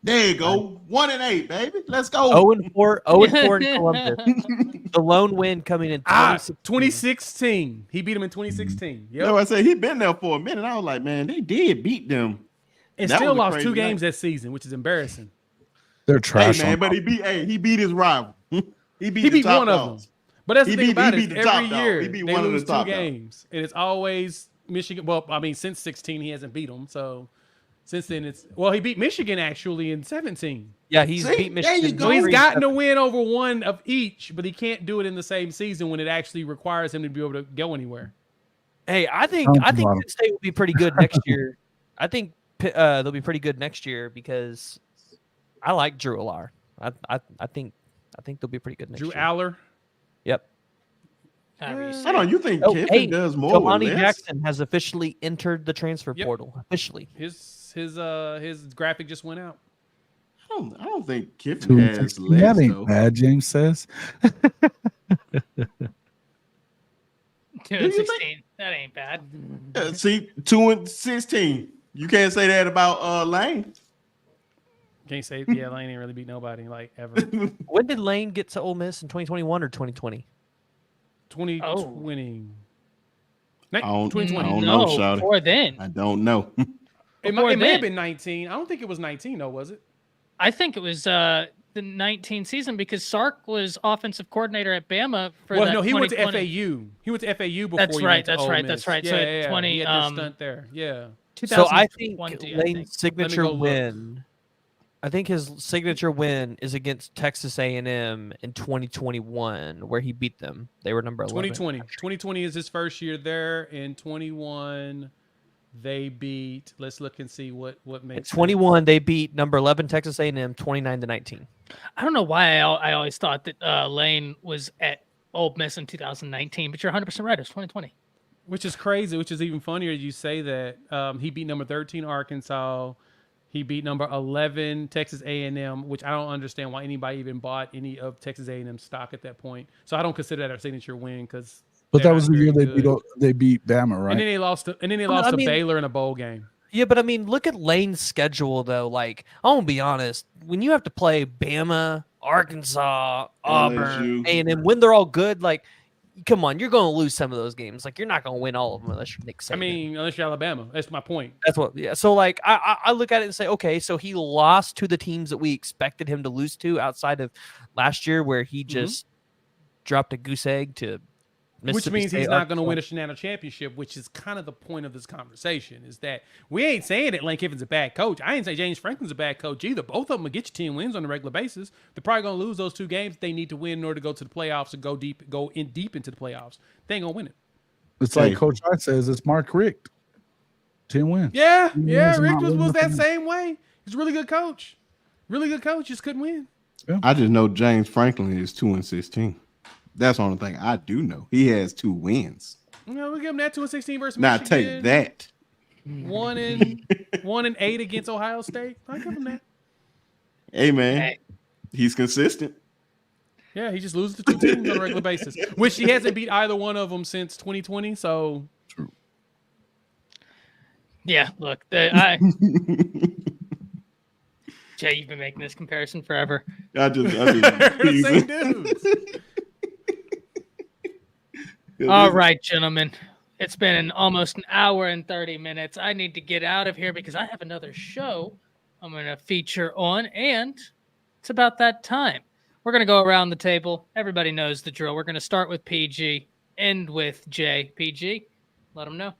There you go, 1-8, baby. Let's go. 0-4 in Columbus. The lone win coming in 2016. He beat him in 2016. Yep. No, I said he'd been there for a minute. I was like, man, they did beat them. And still lost 2 games that season, which is embarrassing. They're trash. Hey, man, but he beat his rival. He beat one of them. But that's the thing about it. Every year they lose 2 games, and it's always Michigan. Well, I mean, since 16 he hasn't beat them. So since then he beat Michigan actually in 17. Yeah, he's beat Michigan. So he's gotten a win over one of each, but he can't do it in the same season when it actually requires him to be able to go anywhere. Hey, I think Penn State will be pretty good next year. I think they'll be pretty good next year because I like Drew Aller. I think they'll be pretty good next year. Drew Aller. Yep. I don't know. You think Kiffin does more? Kalani Jackson has officially entered the transfer portal. Officially, his graphic just went out. I don't think Kiffin has 2-16. legs That ain't though. bad, James says. 2-16. That ain't bad. See, 2-16. You can't say that about Lane. Can't say Lane ain't really beat nobody like ever. When did Lane get to Ole Miss in 2021 or 2020? 2020. I don't 2020. know, No, Shawty. before then. I don't know. It Before may have then. been 19. I don't think it was 19 though, was it? I think it was the 19 season because Sark was offensive coordinator at Bama for Well, that no, he went to 2020. FAU. He went to FAU before That's he right, went to that's Ole right, Miss. that's right. Yeah, So yeah, 20, he had their stunt there. Yeah. So I think 2020, I Lane's think. signature go look. win. I think his signature win is against Texas A&M in 2021, where he beat them. They were number 11. 2020. 2020 is his first year there. In 21, they beat. Let's look and see what In makes 21, they beat number 11 Texas A&M 29-19. I don't know why I always thought that Lane was at Ole Miss in 2019, but you're 100% right. It's 2020. Which is crazy. Which is even funnier. You say that he beat number 13 Arkansas. He beat number 11 Texas A&M, which I don't understand why anybody even bought any of Texas A&M stock at that point. So I don't consider that a signature win because. But that was the year they beat Bama, right? And then they lost. To Baylor in a bowl game. Yeah, but I mean, look at Lane's schedule though. Like, I'm gonna be honest, when you have to play Bama, Arkansas, Auburn, LSU. A&M, when they're all good, like, come on, you're gonna lose some of those games. Like, you're not gonna win all of them unless you're Nick Saban. I mean, unless you're Alabama. That's my point. That's what. Yeah. So like, I look at it and say, okay, so he lost to the teams that we expected him to lose to outside of last year, where he just dropped a goose egg to. Which means he's not going to win a Shenandoah championship, which is kind of the point of this conversation, is that we ain't saying that Lane Kiffin's a bad coach. I ain't say James Franklin's a bad coach either. Both of them will get you 10 wins on a regular basis. They're probably going to lose those two games they need to win in order to go to the playoffs and go deep into the playoffs. They ain't going to win it. It's like Coach Hart says, it's Mark Richt. 10 wins. Yeah. 10 Yeah. wins Rick and not was that winning. same way. He's a really good coach. Really good coach. Just couldn't win. I just know James Franklin is 2-16. That's the only thing I do know. He has 2 wins. You know, we give him that 2-16 versus Now Michigan. take that. 1-8 against Ohio State. I give him that. Hey man, he's consistent. Yeah, he just loses to 2 teams on a regular basis, which he hasn't beat either one of them since 2020. So, Yeah, look, Jay, you've been making this comparison forever. I just the same dudes. All right, gentlemen. It's been almost an hour and 30 minutes. I need to get out of here because I have another show I'm going to feature on, and it's about that time. We're going to go around the table. Everybody knows the drill. We're going to start with PG, end with J. PG, let them know.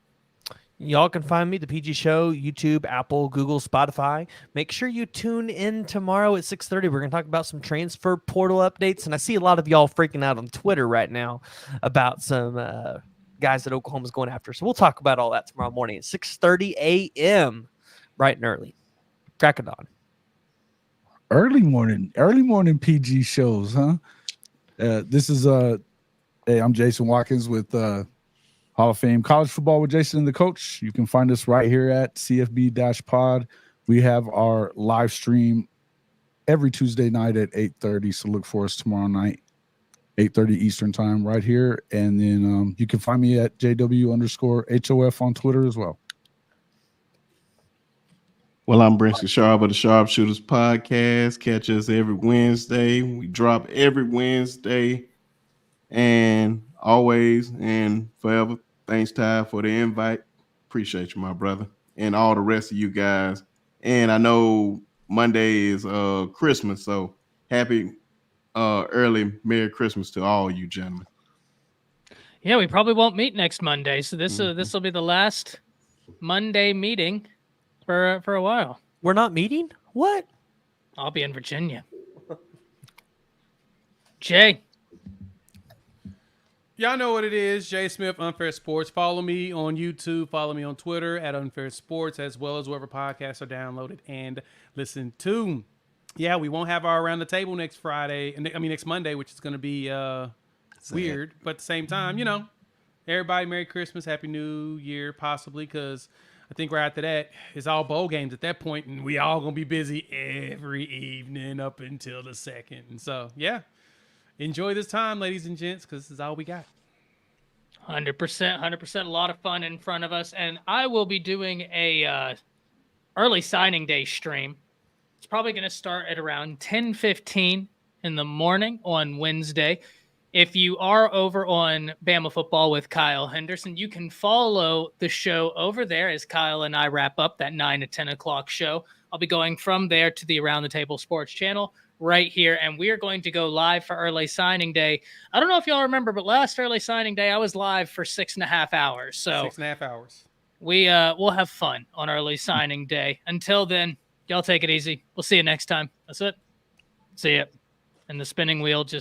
Y'all can find me, The PG Show, YouTube, Apple, Google, Spotify. Make sure you tune in tomorrow at 6:30. We're going to talk about some transfer portal updates. And I see a lot of y'all freaking out on Twitter right now about some guys that Oklahoma's going after. So we'll talk about all that tomorrow morning at 6:30 a.m. bright and early. Crack of dawn. Early morning PG shows, huh? This is hey, I'm Jason Watkins with Hall of Fame College Football with Jason and the Coach. You can find us right here at CFB-Pod. We have our live stream every Tuesday night at 8:30. So look for us tomorrow night, 8:30 Eastern time, right here. And then you can find me at JW_HOF on Twitter as well. Well, I'm Brinsky Sharp of the Sharpshooters Podcast. Catch us every Wednesday. We drop every Wednesday. And always and forever, thanks, Ty, for the invite. Appreciate you, my brother. And all the rest of you guys. And I know Monday is Christmas, so happy early Merry Christmas to all you gentlemen. Yeah, we probably won't meet next Monday, so this will be the last Monday meeting for a while. We're not meeting? What? I'll be in Virginia. Jay. Y'all know what it is. Jay Smith, Unfair Sports. Follow me on YouTube. Follow me on Twitter at Unfair Sports, as well as wherever podcasts are downloaded and listened to. Yeah, we won't have our Around the Table next Monday, which is going to be weird. But at the same time, everybody, Merry Christmas, Happy New Year, possibly, because I think right after that, it's all bowl games at that point, and we all gonna be busy every evening up until the 2nd. And so, yeah, enjoy this time, ladies and gents, because this is all we got. 100%, a lot of fun in front of us, and I will be doing a early signing day stream. It's probably going to start at around 10:15 in the morning on Wednesday. If you are over on Bama Football with Kyle Henderson, you can follow the show over there as Kyle and I wrap up that 9 to 10 o'clock show. I'll be going from there to the Around the Table Sports channel right here, and we are going to go live for early signing day. I don't know if y'all remember, but last early signing day, I was live for 6.5 hours. So 6.5 hours. We'll have fun on early signing day. Until then, y'all take it easy. We'll see you next time. That's it. See ya. And the spinning wheel just